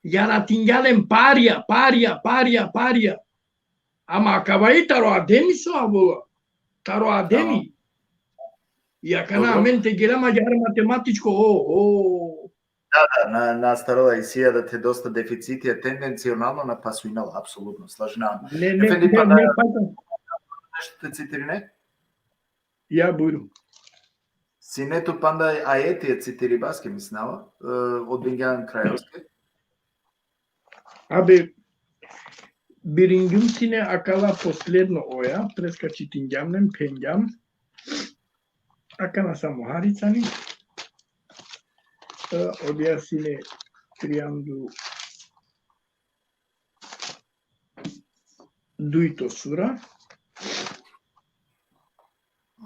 Yaratingalen paria. Ama akabay taro ademi su abolo. Taro ademi. Iacana mente gelama iar matematičko Na starova isija da te dosta deficit je tendencionalno na pasuinal, apsolutno, slažnam. Ne, Efendi, pa nešto te citirine? Ja, buyurun. Sinetu panda ayeti je citiri baske misnava, od Bingan Krajovske. Abi, birincim sine akala posledno oja, preska čitinjamnem penjam. Akana samo haricani. Odja sine triandu duito sura.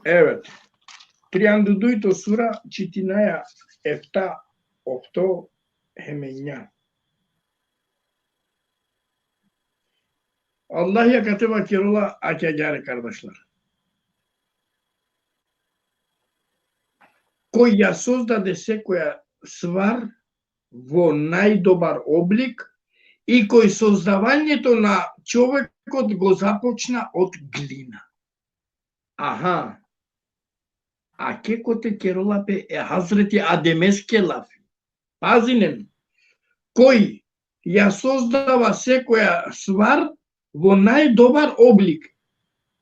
Evet. Triandu duito sura çitinaya efta ofto hemenya. Allah yakatı vakirola akegare kardeşler. Koja sozdaде секоја свар во најдобар облик и кој создавањето на човекот го започна од глина. Аха. А кекоте керолапе е Хазрети Адемеске лафи. Пазинен. Кој ја создава секоја свар во најдобар облик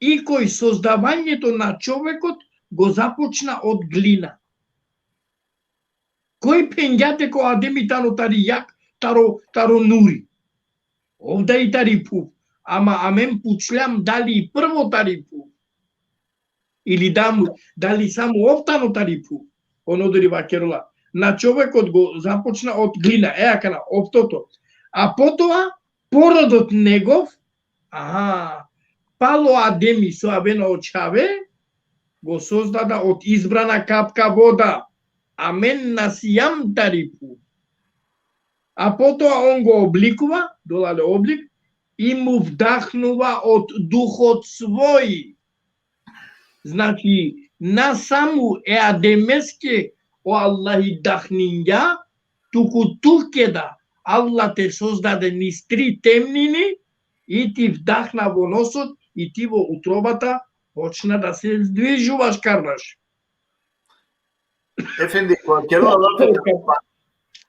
и кој создавањето на човекот го започна од глина. Кој пенѓате ко адеми таро тари јак, таро нури. Овда и тари пу. Ама амен пучлям дали прво тари пу. Или дали само офтано тари пу. Оно дори вакерола. На човекот го започна од глина. Еакана, офтото. А потоа, породот негов, пало адеми со абено очаве, го создада од избрана капка вода. Амен насијам тарипу. А потоа он го обликува, долале облик, и му вдахнува од духот свој. Значи, насаму е адемеске о Аллахи дахнинја, туку тухкеда Аллах те создаде низ три темнини и ти вдахна во носот и ти во утробата почна да се движуваш карнаш. Efendi, kelo lafit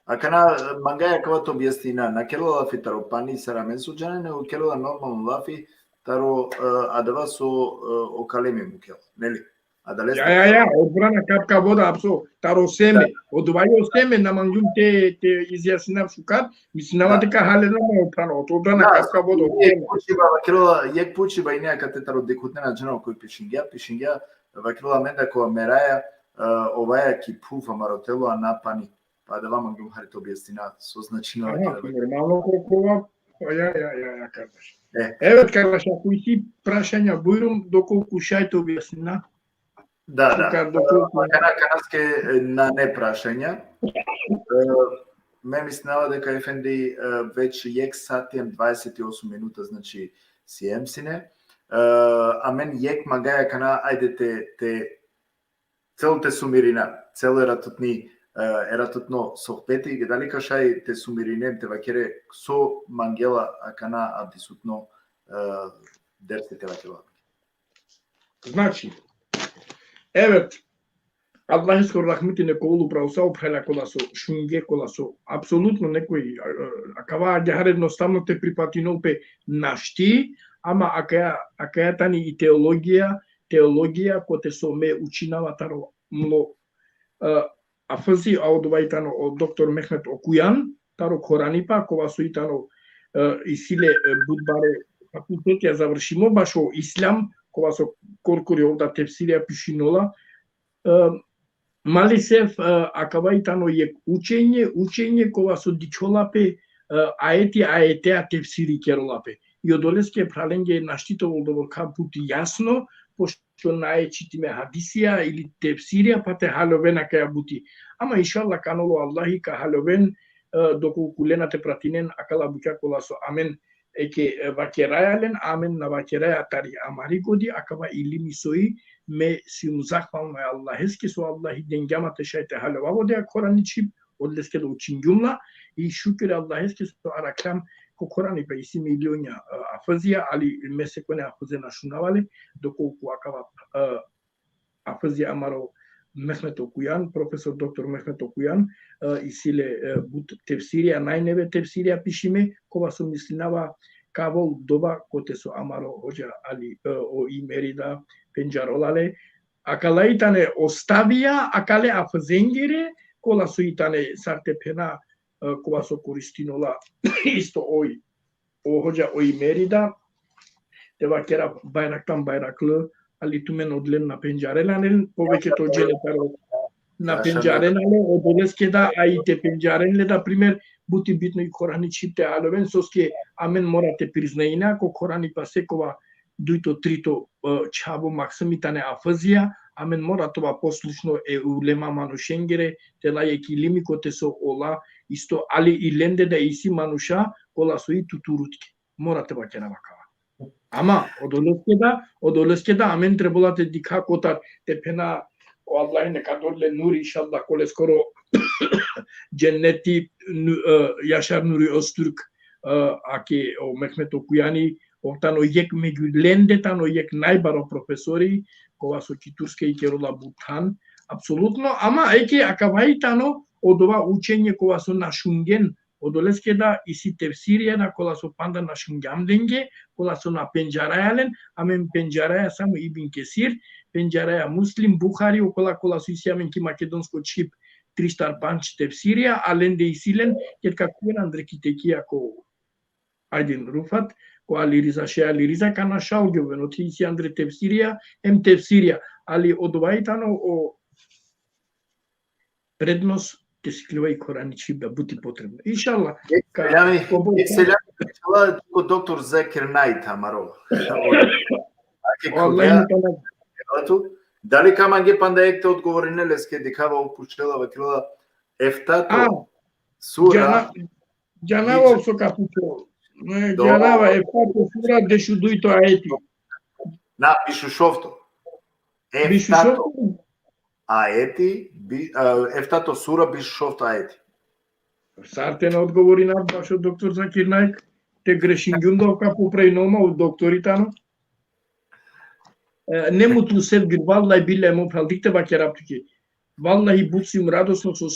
akana mangaya kavato objastina na kelo lafit taro pani saramen suđane u kelo normalno lafi taro adava so okalemi mukel, neli? Ja, odbrana kapka voda apso taro seme, odvajo seme na manjum te izjasninav šukat, misinava дека хале нормално прано, odbrana kapka voda. Jek pučiba i nejakate taro dekutnena džano koji pišingja, vakila menda koja meraja оваја ки пуфа маротело напани, па да вам го харите објаснина со значина. Нормално колкова, ја кажеш. Еве кажеш, ако си прашања бујрум доколку шајте објаснина. Да. Канаске на не прашања. Ме мислела дека Ефенди веќе јек сатием 28 минута, значи сием сине. А мен јек магаја кана ајде те целте сумирина, цел ератотно сохпети, дали кашај те сумиринем те вакере со мангела акана абдисутно дерсте те вакела. Значи, евет, Аллах скоро рахмети неколу правоса опхаля коласо, шунге коласо, апсолутно некој, акава ќе едноставно те припатинол нашти, ама акаја тани и теологија кој со ме учинава таро мло афази аудувајтано од доктор Мехмет Окујан, таро Коранипа, кога со итано исиле будбаре факултет ја завршимо баш о ислам, кога со коркори овда тефсирија пишинола, малисев акавајтано јек учење кога со дичолапе аетеа тефсири керолапе. И одолеске праленге наштитовол доволка пути јасно, pošto naečitime hadisia ili tefsirija, pa te halovena kaya buti. Ama inshallah kanolo Allahi ka haloven doko kulena te pratinen akala buka kolaso amen eke vakerayalen amen na vakeraya tari amari godi akaba ilimi soi me simuzakman ve Allah eski so Allahi dengama te şeyte halova godi Kur'an içip odleske de uçin cumla i şükür Allah eski so arakam ko Kur'an pe isi milionya afazia ali mesekone afazena shunavale doko ku akaba afazia amaro Mehmet Okuyan, profesor doktor Mehmet Okuyan, isile but tefsirija, najneve tefsirija pišime, kova su mislinava kavo doba kote su amaro hođa ali o imerida penjarolale. Akala itane ostavija, akale afzengire, kola su itane sarte pena kova su koristinola isto o hođa o imerida, teva kera bayraktan bayraklı, ali tu men odlen na penjarelane, povece to gele pero na penjarelane, odoleske da aite penjarenle da primer buti bitno i Korani čipte aloven, soske amen morate priznaina, ko Korani pasekova duito trito čavo maksimitane afazija, amen mora tova poslušno e ulema manušengere, te la ekilimi kote so ola, isto ali ilende da isi manuša, kola so i tuturutke, morate bakena vakava. Ama odoleske da amen trebala te dikha kotar te pena o Allah'ın ne kadorle nur inşallah kole skoro cenneti Yaşar Nuri Öztürk aki o Mehmet Okuyani o tano yek megülende tano yek najbaro profesori kova su Turske i kerola Bhutan apsolutno ama eke akavai tano odova učenje kova su našungen odoleske da isi tefsirije na kola su panda na shungam denge, kola su na penjarayalen, amen penjaraya samo Ibn Kesir, penjaraya Muslim, Bukhari, o kola su isi amen ki makedonsko čip 305 tefsirija, alen de isilen, jer kako je andrekitekija ko Aydin Rufat, ko aliriza še aliriza kana šalgjoven, od isi andre tefsirija, em tefsirija, ali odovajtano o prednost te sikliva i Korani čip da buti potrebno. Inšallah. Селями ko doktor Zakir Naik amaro. Дали каманге панда екте одговорине леске дикава опучела вакила ефтато сура Janava olso capitolo. Janava ефтато сура дешу дуито аети. На бишушовто. Ефтато аети, ефтато сура бишушовто аети. Сарте на одговори на башо доктор Закир Наик. Те грешингюндо капу прейнома от докторитано. Ne mutlu sevgili vallahi billahi mom faldikte bakeraptiki. Vallahi butsim radosno so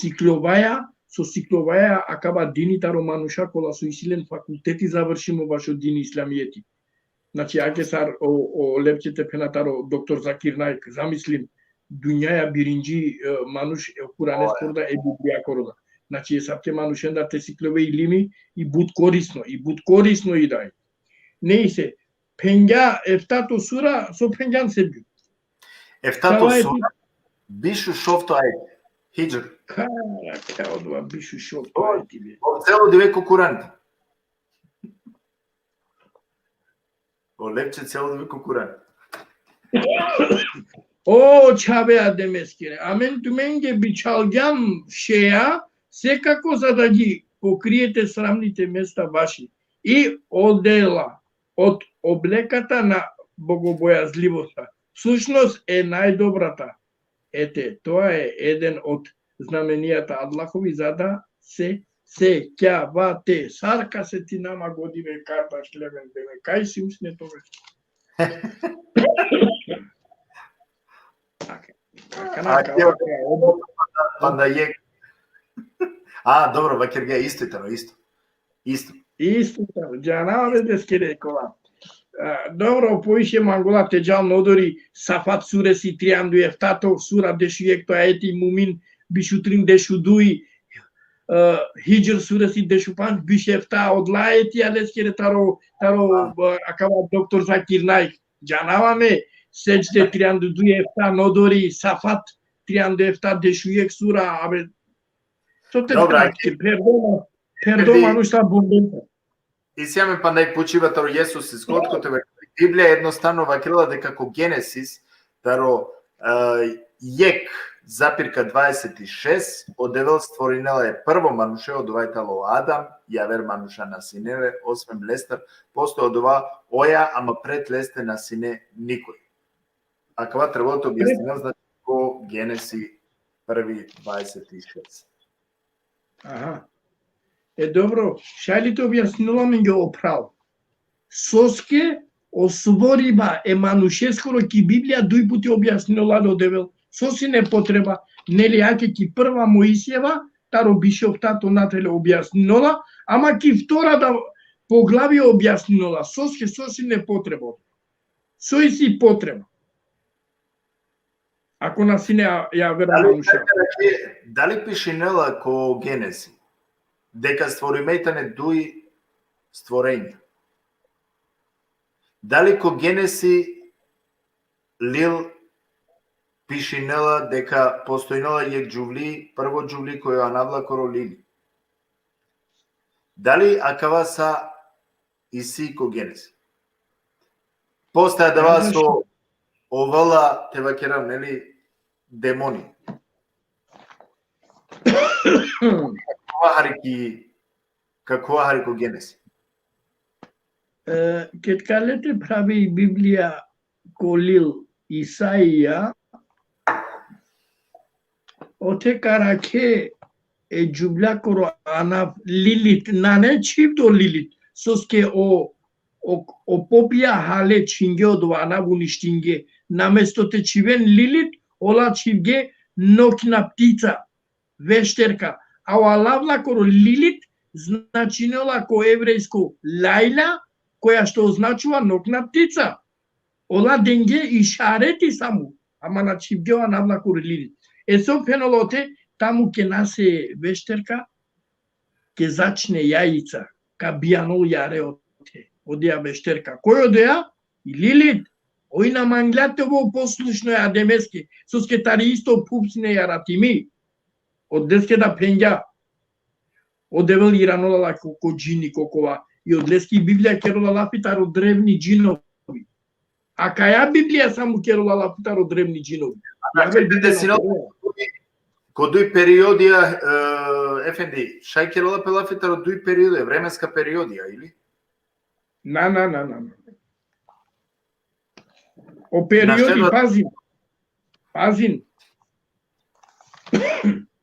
siklovaya akaba dini taro manusha kola su isilen fakulteti završimo vašo dini islamijeti. Znači ake sar o lepçete penataro doktor Zakir Naik zamislim dünyaya birinci manuş Kur'an eskorda Bibliya koroda. Znači sapke manuşen da te siklove ilimi i but korisno i daj. Neyse Penga eftato sura so pengan sevgi. Eftato sura bišu šofto ajeti. Hijr. Kao dva bišu šofto ajeti. O celo diveko Kur'an. O lepče celo diveko Kur'an. O çabe ademeskire. Amen tumenge biçalgan šeja se kako zadagi pokrijete sramnite mesta vaši i odela od obлеката на богобоязливоста. Всушност е најдобрата. Ете, тоа е еден од знаменията Аллахови за да се сеќавате. Сарка се ти нама године карта шлевен деме. Кај си усне тоа? Добро, вакерге исто. Isto, Janava deskere kola. Dobro, poiše mangola tejal nodori Safat suresi 37 sura dešu ekto aeti mumin bishutrin dešu dui Hijr suresi dešu panj bishefta odlaeti aleskere taro akava doktor Zakir Naik. Janava me secde 32 efta nodori Safat 37 dešu ek sura abe. Sote Perdona nu šta bundenta. И сега ме пандай почива таро Јесус изготкото ве Библија едноставно вакрила дека ко Генесис, таро јек запирка 26, одевел створинела е прво мануше, одувајтало Адам, јавер мануша на синеле, освен Лестер, постои одова оја, ама пред Лестер на сине никој. А кога треба да објаснила, значи ко Генеси први 26. Аха. Добро, шајлите објаснила ми ги оправ. Соске освориба е манушескоро ки Библија дуј пути објаснила до девел. Соси не потреба, нели аке ки прва Моисиева, таро бишов тато нателе објаснила, ама ки втора да поглави објаснила. Соси не потреба. Сој си потреба. Ако на сине ја вера мануша. Дали пишинела ко Генеси? Дека створимејтане дуи створења. Дали ко Генеси Лил пишинела дека постојнала јек џувли, прво џувли кој ја навлакоро Лили? Дали акава са иси ко Генеси? Постаја да вас со овала те вакерам, нели, демони. Какво хари ко Генеси? Кет калете прави Библија ко Лил Исаија, оте караке е џубля коро анав Лилит, нане чив до Лилит, соске о попија хале чинге од анав уништинге, наместо те чивен Лилит, ола чивге нокна птица, вештерка, а оалавла коро Лилит, значинела ко еврејско Лајла, која што означува нокна птица. Ола денге и шарети саму, ама на чивге оалавла коро Лилит. Со фенолоте, таму ке насе вештерка, ке зачне јајица, ка бијанол јаре одеја вештерка. Кој одеја? И Лилит. Ој на манглјате во послушно ја демески, соске тари исто пупсне ја ратими. Од деске да пенѓа. Одевел иранола ко джини кокова. И од лески Библија керола лафитар од древни джинови. А каја Библија само керола лафитар од древни джинови? Ко дуј периодија, Ефенди, шај керола пелафитар од дуј периодија, временска периодија, или? На. О периоди, пазин.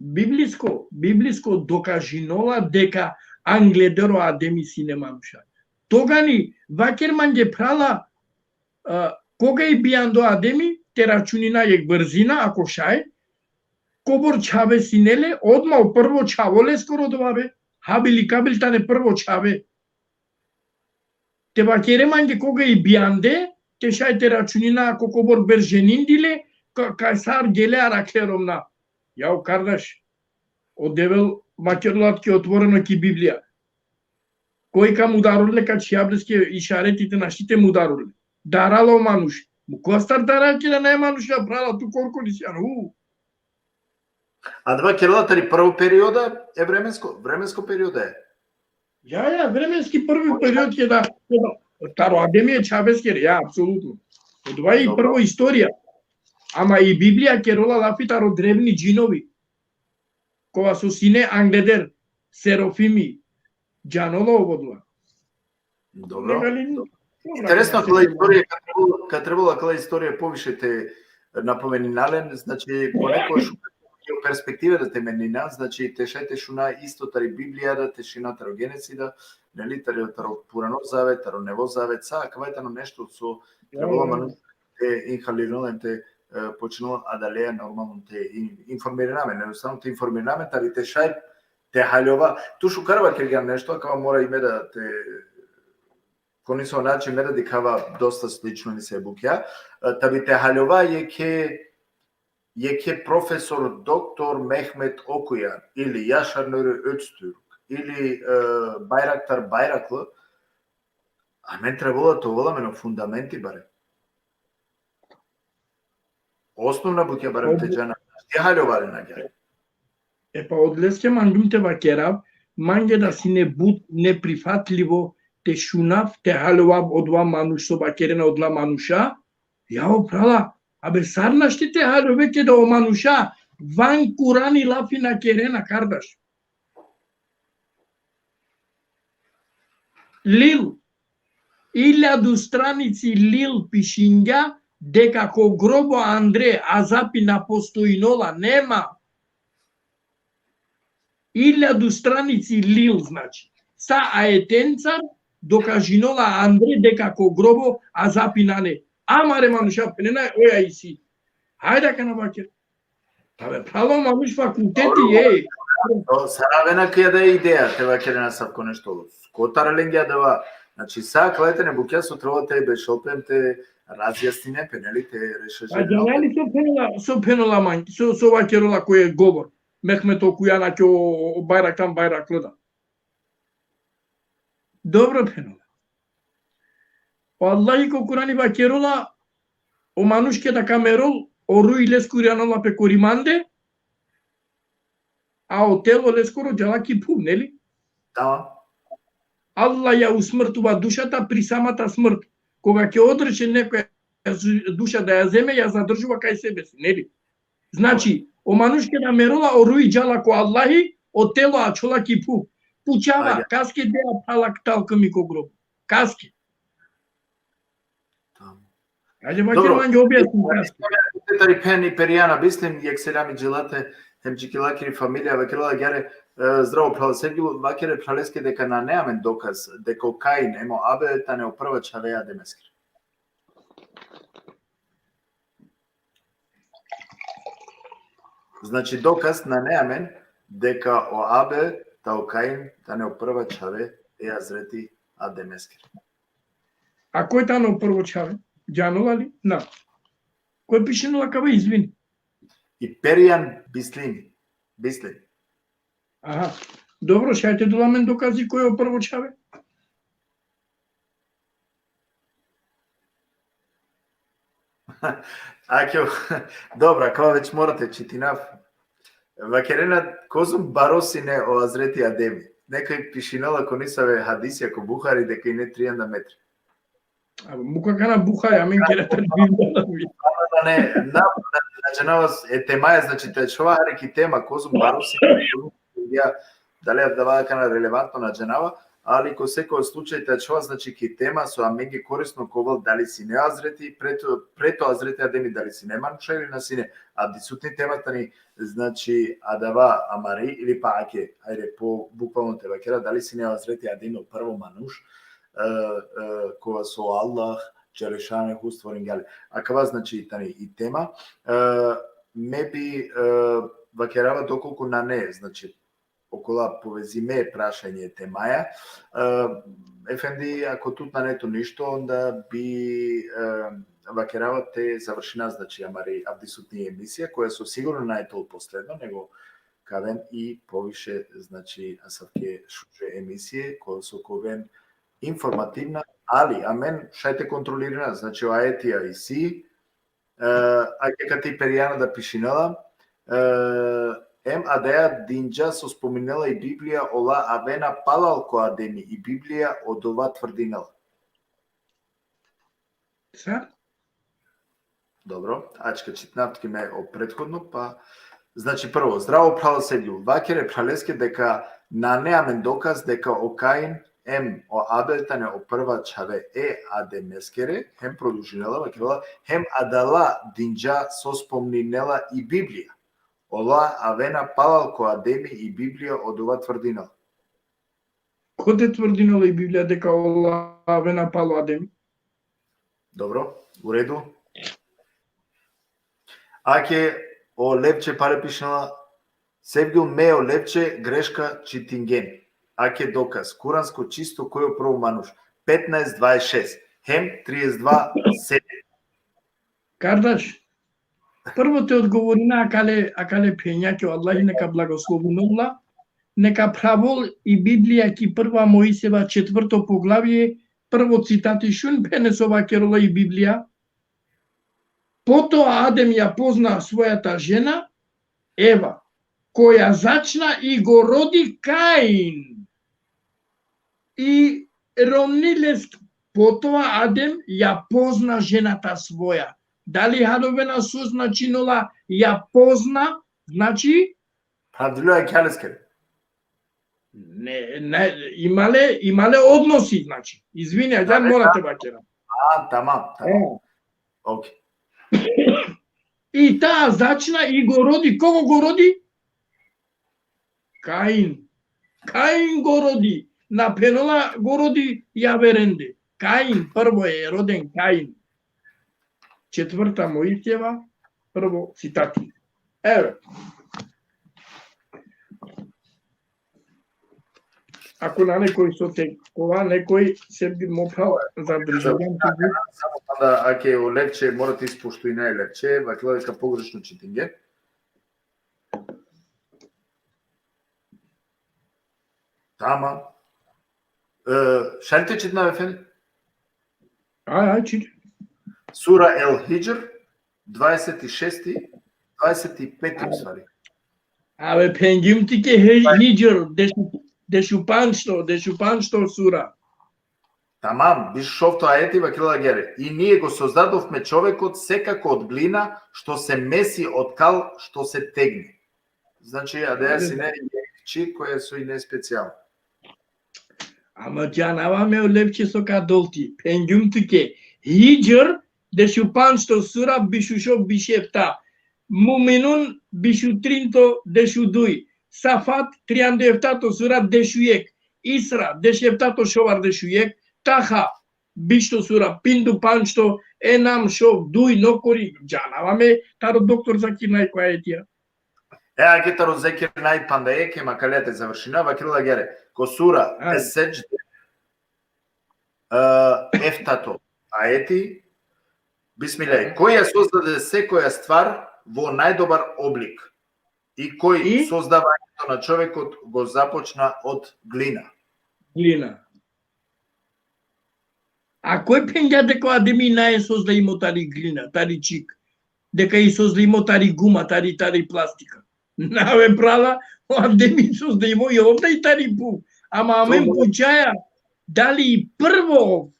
Библиско докажинола дека англедеро адеми сине мануша. Тогани вакерман ге прала кога и бијан до адеми, те рачунина јек брзина, ако шај, кобор чаве синеле, одма прво чаволе скоро добаве, хабили кабилтане прво чаве. Те вакерман ге кога и бијанде, те шај те рачунина, ако кобор бержениндиле, кајсар геле араклеромна. Јао кардаш, одевел макерлат ке отворено ки Библија. Кој ка му даруле, ка чијаблеске и шаретите нашите му даруле. Дарало мануш. Му костар дарајке да не мануш ја брала ту колко ли сјану. А два керолатари прво периода е временско периода е. Ја, временски први период е да таро адемија чабескер, ја, апсолутно. Одва и прво историја. Ама и Библија керола лафитар од древни джинови. Кога со сине Англедер, Серофими, Джаноло оводува. Добро. Интересно, кога требала кога историја повише те напоменинален, значи понекогаш перспектива да те менина, значи те шајте шуна исто тари Библија да те шина таро Генесида, нели таро Пурано завет, таро Нево завет, кавајтано нешто со требала манус те инхалирален те почнува адалеја нормално те информираме, едноставно те информираме, тари те шај те халјова, тушу карва кергам нешто, кава мора име да те конисо начин мера дикава доста слично ни се букја, таби те халјова јеке професор доктор Мехмет Окујан или Јашар Нури Öztürk или Байрактар Байраклы, а мен требало тоа на фундаменти баре. Основна букја барем те джана, ти халјовали на ѓај. Па од леске мангумте вакерав, манге да си не прифатливо те шунав, те халював одва мануш соба керена одла мануша, яо прала, абе сарнашти те халюве ке да о мануша, ван курани лафи на керена кардаш. Лил, 1000 страници Лил пишинга, дека ко гробо Андре Азапи на постоинола нема. 1000 страници Лил, значи. Са аетенцар, докажинола Андре дека ко гробо Азапи на не. Амаре мануша пенена, оја иси. Хајда кана бакер. Абе, прало мануш факултети е. Саравена кија да е идеја, те вакерена савко нешто. Котараленгија дава. Значи, са клете не букја со трова те бешолпем те разјаснине, пенели те решеше. А јанали со пенола манки, со вакерола кој е говор. Мехмето кујана ке байрактан байраклада. Добро пенола. Аллахи ко Курани вакерола, о манушке да камерол, о руи лескурианола пе кориманде, а о тело лескоро джалаки пу, нели? Да. Аллах ја усмртува душата при самата смрт. Кога ќе одрече некоја душа да ја земе, ја задржува кај себе си, нели? Значи, о манушке да мерола о руи джала ко Аллахи, о тело а чола ки пу. Пучава, каске деа палак талка ми ко гроб. Каске. Ајде бакер ман ќе објасни. Тари пени перијана бислим јекселами джилате хемџикилакири фамилија вакерла гјаре здраво права сегилу вакере пралеске дека на неамен доказ дека Каин емо Абел та не опрва чавеа демескер. Значи доказ на неамен дека о Абел та о Каин та не опрва чаве е азрети Адемескер. А кој та не опрво чаве? Ѓанула ли? На. Кој пишенула кава извини? И Перијан Бислим. Аха. Добро, шајте доламен докази кој е опрво чаве? Акјо, добра, кога веќе морате читинав. Вакерена козум баросине о азрети Адеми. Некој пишинала конисаве хадиси ако Бухари дека и не 300 метри. Мука кана Бухари, амен керата бивдала ми. Не, на джанава е темаја, значи те шовари ки тема козум баросине, ја дали даваа кана релевантно на джанава, али ко секој случај те чува, значи ки тема со аменги корисно ковал дали си не азрети, прето азрети Адеми дали си не мануша или на сине, а дисутни темата ни, значи Адава Амари или па аке, ајде по буквално те вакера, дали си не азрети Адеми прво мануш, кога со Аллах, Джелешане устворен гали. А кава значи тани и тема, ме би вакерава доколку на не, значи окола повезиме прашање темаја. Ефенди, ако тут на нето ништо, онда би вакерава те завршина, значи Амари Авдисутни емисија, која со сигурно најтол последно, него каден и повише, значи асавке шуже емисија, која со ковен информативна, али амен шајте контролирана, значи аетија и си, аке кати перијана да пишинала, ем адеја динџа со споминала и Библија ола авена палал ко Адеми и Библија од ова тврдинала. Са? Добро, ачка читнавтки ме о претходно, па значи прво, здраво прало седју, вакере пралеске дека на неамен доказ дека о Каин ем о Абелтане о прва чаве е Адемескере, хем продужинела вакерела, хем адала динџа со спомнинела и Библија. Ола авена палал ко Адеми и Библија од ова тврдина. Кој е тврдинала и Библија дека ола авена пало Адеми? Добро, у реду. Аке о лепче паре пишнала Севгил мео лепче грешка читинген. Аке доказ куранско чисто кој прво мануш 15:26 хем 32:7. Кардаш? Прво те одговори на акале пењаќе Аллах нека благословувала, нека правол и Библија ки прва Моисева 4 поглавје, прво цитати шун пенесова керола и Библија. Потоа Адем ја позна својата жена, Ева, која зачна и го роди Каин. И ромнилеск потоа Адем ја позна жената своја. Дали Хадовена Сус начинола ја позна, значи Правдило кјалеске. не имале односи, значи. Извиняј, да морате бакера. Тамам. Окей. И таа зачна и го роди. Кого го роди? Каин. Каин го роди. На Пенола го роди Јаверенде. Каин, прво е роден Каин. 4 Моисиева, прво цитати. Еве. Ако на некој со текова, некој се би мопал за државјан. Само да, аке о левче, морате испоштуј нај левче, вакло дека погрешно читинге. Тама. Шалите читна вефен? Ај, чит. Сура Ел Хиджр, 26, 25 уствари. Абе, пенгимтике Хиджр, дешу паншто сура. Тамам, биш шовто аети вакила гере. И ние го создадовме човекот секако од глина, што се меси од кал, што се тегне. Значи, адеја си не чи која со и не специјално. Ама ќе наваме лепче со кадолти. Пенгимтике Хиджр, дешу паншто сура, бишушо бишефта. Муминун бишу тринто дешу дуј. Сафат 37 сура дешујек. Исра дешефтато шовар дешујек. Таха бишто сура пинду паншто енам шов дуј нокори. Джанаваме таро доктор Закирнај која е тија. Аке таро Закирнај пандаеке макалете завршина вакила гере. Ко сура есеџ ефтато аети бисмилај. Кој ја создаде секоја ствар во најдобар облик и кој создавањето на човекот го започна од глина. Глина. А кој пенѓа дека Адеми нај созда има тари глина, тари чик? Дека и созда има тари гума, тари пластика. Наве прала, Адеми созда има и овда и тари пу. Ама амен пучаја, дали прво?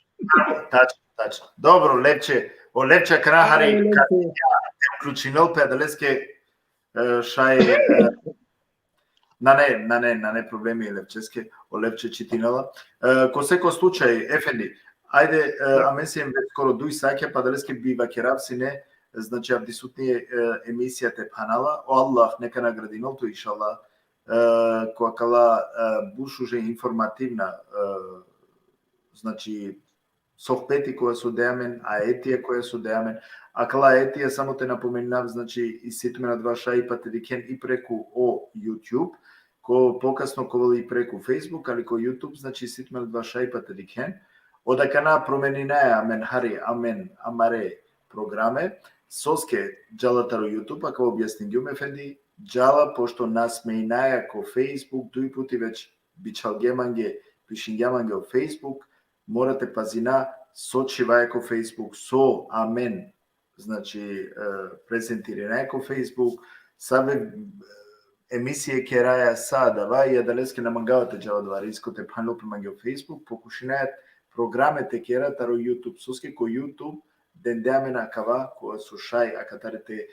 Тачно. Добро, лепче. О лепче крахари, вклучинел педалеске шај на не проблеми лепческе, о лепче читинала. Ко секој случај, Ефенди, ајде, амен се им скоро дуј саќе, падалеске бива керапсине, значи абдисутни емисијате панала, о Аллах нека наградинолто иншаллах, која кала буш уже информативна, значи соhbeti која се деамен, аетија која се деамен, а кала аетија само те напоменав, значи и ситме на два шаи патедикен и преку о YouTube, ко покасно ко и преку Facebook, али ко YouTube, значи ситме на два шаи патедикен, одакана променинеа амен хари амен амаре програме, соске джалатаро YouTube, ако објаснингјум ефенди, джала пошто нас мејнаја ко Facebook, дуј пути веќе бичалгеманге, пишингјаманге о Facebook, морате пазина сочивај ко Facebook, со амен, значи презентирај ко Facebook, сабе емисија кераја садава и адалеске намангавате джава два рискоте панопиманге о Facebook, покушинајат програмете кера таро YouTube, соске ко YouTube дендеаме на кава која со шај акатарите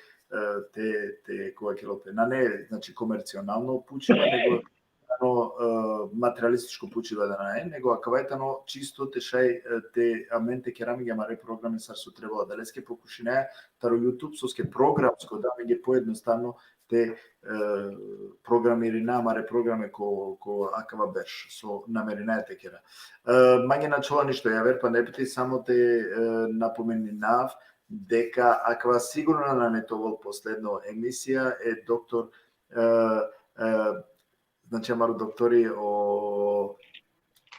те која келопе на не, значи комерционално пучива, него материалистичко пучива да не, него акавајтано чисто те шај те аменте керамига маре програми сар со требала далеске покушинаја таро YouTube соске програмско да меѓе поедноставно те програмири намаре програме ко акава берш со намеринајте кера. Мање начала ништо ја верпа не пити, само те напоменав дека акава сигурно на нетовол последно емисија е доктор значи амаро доктори о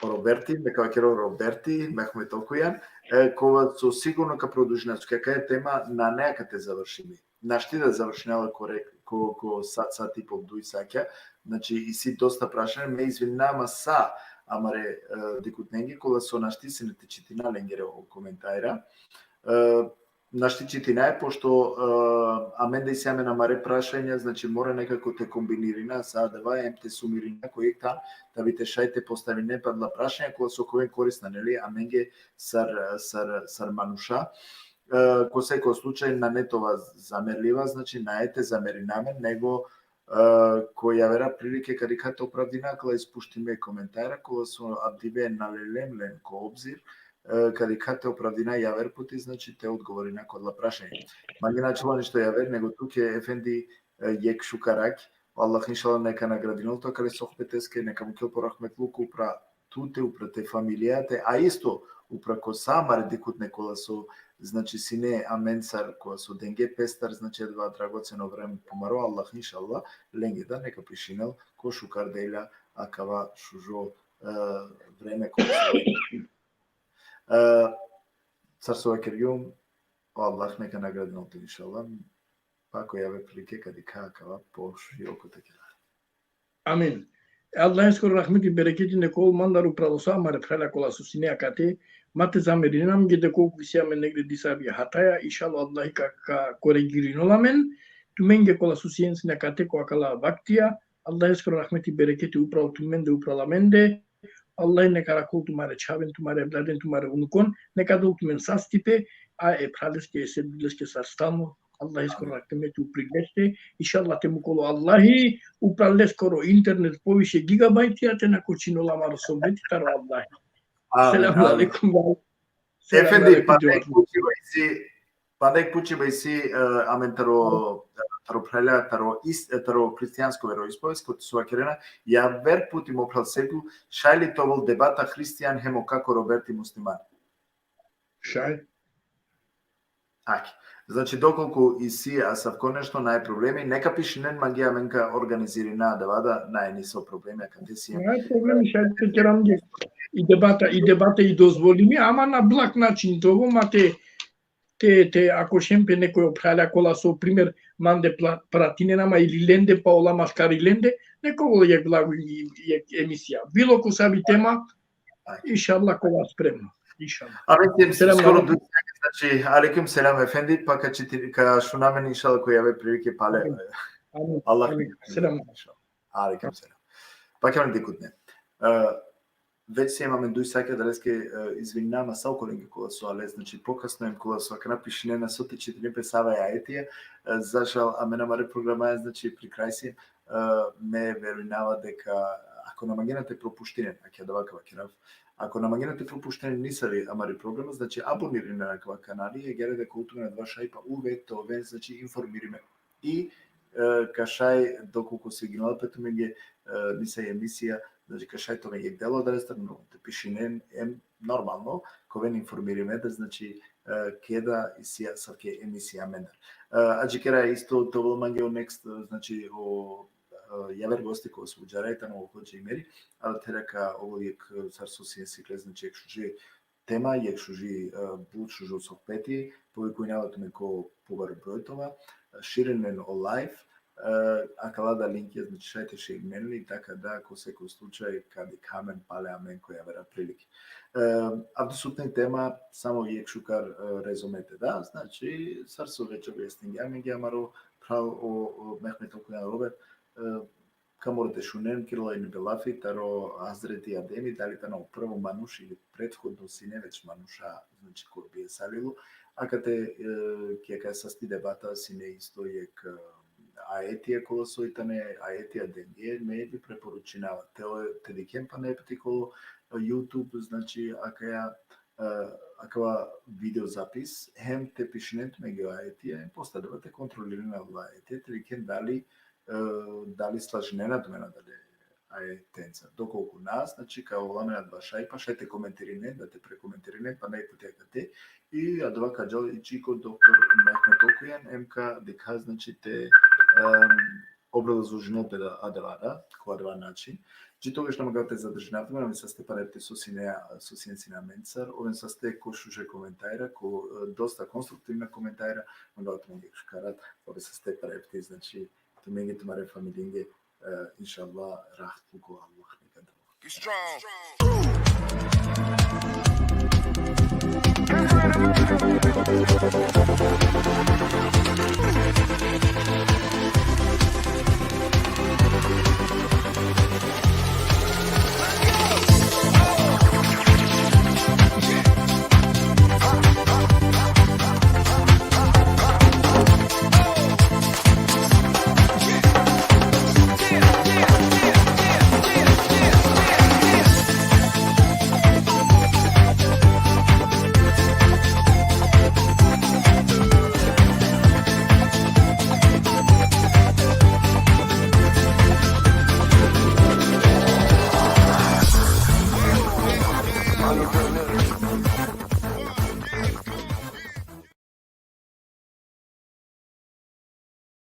Роберти, дека керо Роберти, мехме толкујан, кога со сигурно ка продужнат, дека е тема на неака те завршиме. Нашти да завршинала ко сат и пол дуј саќа, значи и си доста прашање, ме извинама са, амаре дикутненги, кога со нашти се не те читина ленгере о коментајра. наштичите пошто аменде се аме на маре прашања, значи мора некако те комбинирина, саа да ем те сумирина кој та да ви те шајте постави не падла прашања која со кој корисна, нели, аменге сар мануша. Ко секој случај на не това замерлива, значи наете замеринаме, него кој ја вера прилике кадиката оправдина, кога испуштиме коментара, кога со абдиве налелемлен ко обзир, кадиката оправдина јавер пути, значи те одговори на кодла прашање. Маги начало ништо јавер, него туке ефенди јек шукарак, Аллах иншалла нека наградинол тоа каде сохбетеске, нека му кел порахметлуку упра туте, упра те фамилијате, а исто упра ко самар дикут некола со значи сине аменцар која со денге пестар, значи едва драгоцено време помаро, Аллах иншалла, ленге да нека пришинел ко шукар дејля, акава шужо време кој Царсова Кирјум, Аллах нека наградно те иншалла, пако јаве прилике кади какава по широко така. Амин. Allah skor rahmeti bereketi ne kol mandaru pralosa mare frela kola susine akate mate zamerinam gede ko kisia men negre disabi hataya inshallah Allah ka korigirino lamen tumenge kola susiens ne akate ko akala baktia Allah skor rahmeti bereketi upra tumende upra lamende Allah ne karakol tumare chaven tumare bladen tumare unukon ne kadul tumen sastipe a e prales ke sedles ke sarstamo Allah skoro rahmeti uprigeste inshallah temu kolo Allahi uprales koro internet poviše gigabajti a te na kočino lamaro sobeti taro Allah. Selamu alaikum. Efendi pandek pučiva si amen taro prela taro христијанско вероисповест код сua керена ја вер пути мо прал сегу шајли товол дебата христијан хемо како Роберти муслиман. Шај. Аки. Значи, доколку и си, а савко нешто нај проблеми, нека пишинен магија менка организирина да вада нај не со проблеми, а каде си. Нај проблеми шајте керамге и дебата и дозволими, ама на благ начин тоа, ма те ако шемпе некој опраля кола со пример манде пратиненама или ленде па ола маскари ленде, некој ја благо емисија. Било ко саби тема, иншалла кола спремно. Иншалла. Абе, скоро значи, алейкум селам ефенди, па ка шунамен иншалла кој јаве прилике пале. Аллах. Селам. Алейкум селам. Па ќе ме дикутне. Веќе се имаме дуј сака далеске извиннама са околинге кола со але, значи покасно им кола со ака напишене на соти 4 песава ја етија, зашал амена маре програма значи при крај си ме верувинава дека ако намагенате пропуштинен, аќе да вака вакирав, ако намагенате пропуштени нисали амари програма, значи абонирани на наква канали, е гере дека утуме на 2 шај, па увек овен, значи информириме. И кашај, доколку се гинала пету меѓе ниса емисија, значи кашај тоа меѓе дело да рестар, но те пишинен ем нормално, ковен информириме, да значи кеда и сија савке емисија мендар. Аџи кера исто тоа меѓе о next, значи о јавер гости кои се уџарајта на оходжи и мери, а те река овојек царсо си енсикле, значи ек шужи тема, ек шужи буд шужо со пети, пови кој навато неко побар бројтова, ширенен о лайф, а калада линк е, значи шајте ше именли, така да, ако секој случај, кади камен, пале амен, која вера прилики. Абсолютна тема, само ек шукар резумете, да, значи, царсо вече вестинги, ами ги амаро прал о Мехмет Окујан Роберт, каморите шунен Кирила и Белафи, таро Азрети Адеми, дали та на прво мануш или предходно сине веќе мануша, значи кој би е салило, а кате ќе кај састи дебата сине исто ек аетија кола соитане, аетија денге, ме би препоручинава. Те дикем па не пати коло YouTube, значи акава видеозапис, хем те пишинент меѓу аетија, после да те контролирана аетија, те дикем дали слажнена домена дали ај тенца. Доколку нас, значи као ламена 2 шај, па шајте коментирине, да те прекоментирине, па нај путека те. И адова каджал и чико доктор Мехмет Окујан, МК дека значи те образложено да адевада, која адева начин. Чи тогаш намагате задржинавте, но ми са сте парепте со сиенцина менцар, овен са сте ко шуже коментајра, ко доста конструктивна коментајра, магавате му ги шкарат, ове са сте парепте, значи Tumengi tumare familinge, inshallah, rahat buko Allah. Be strong.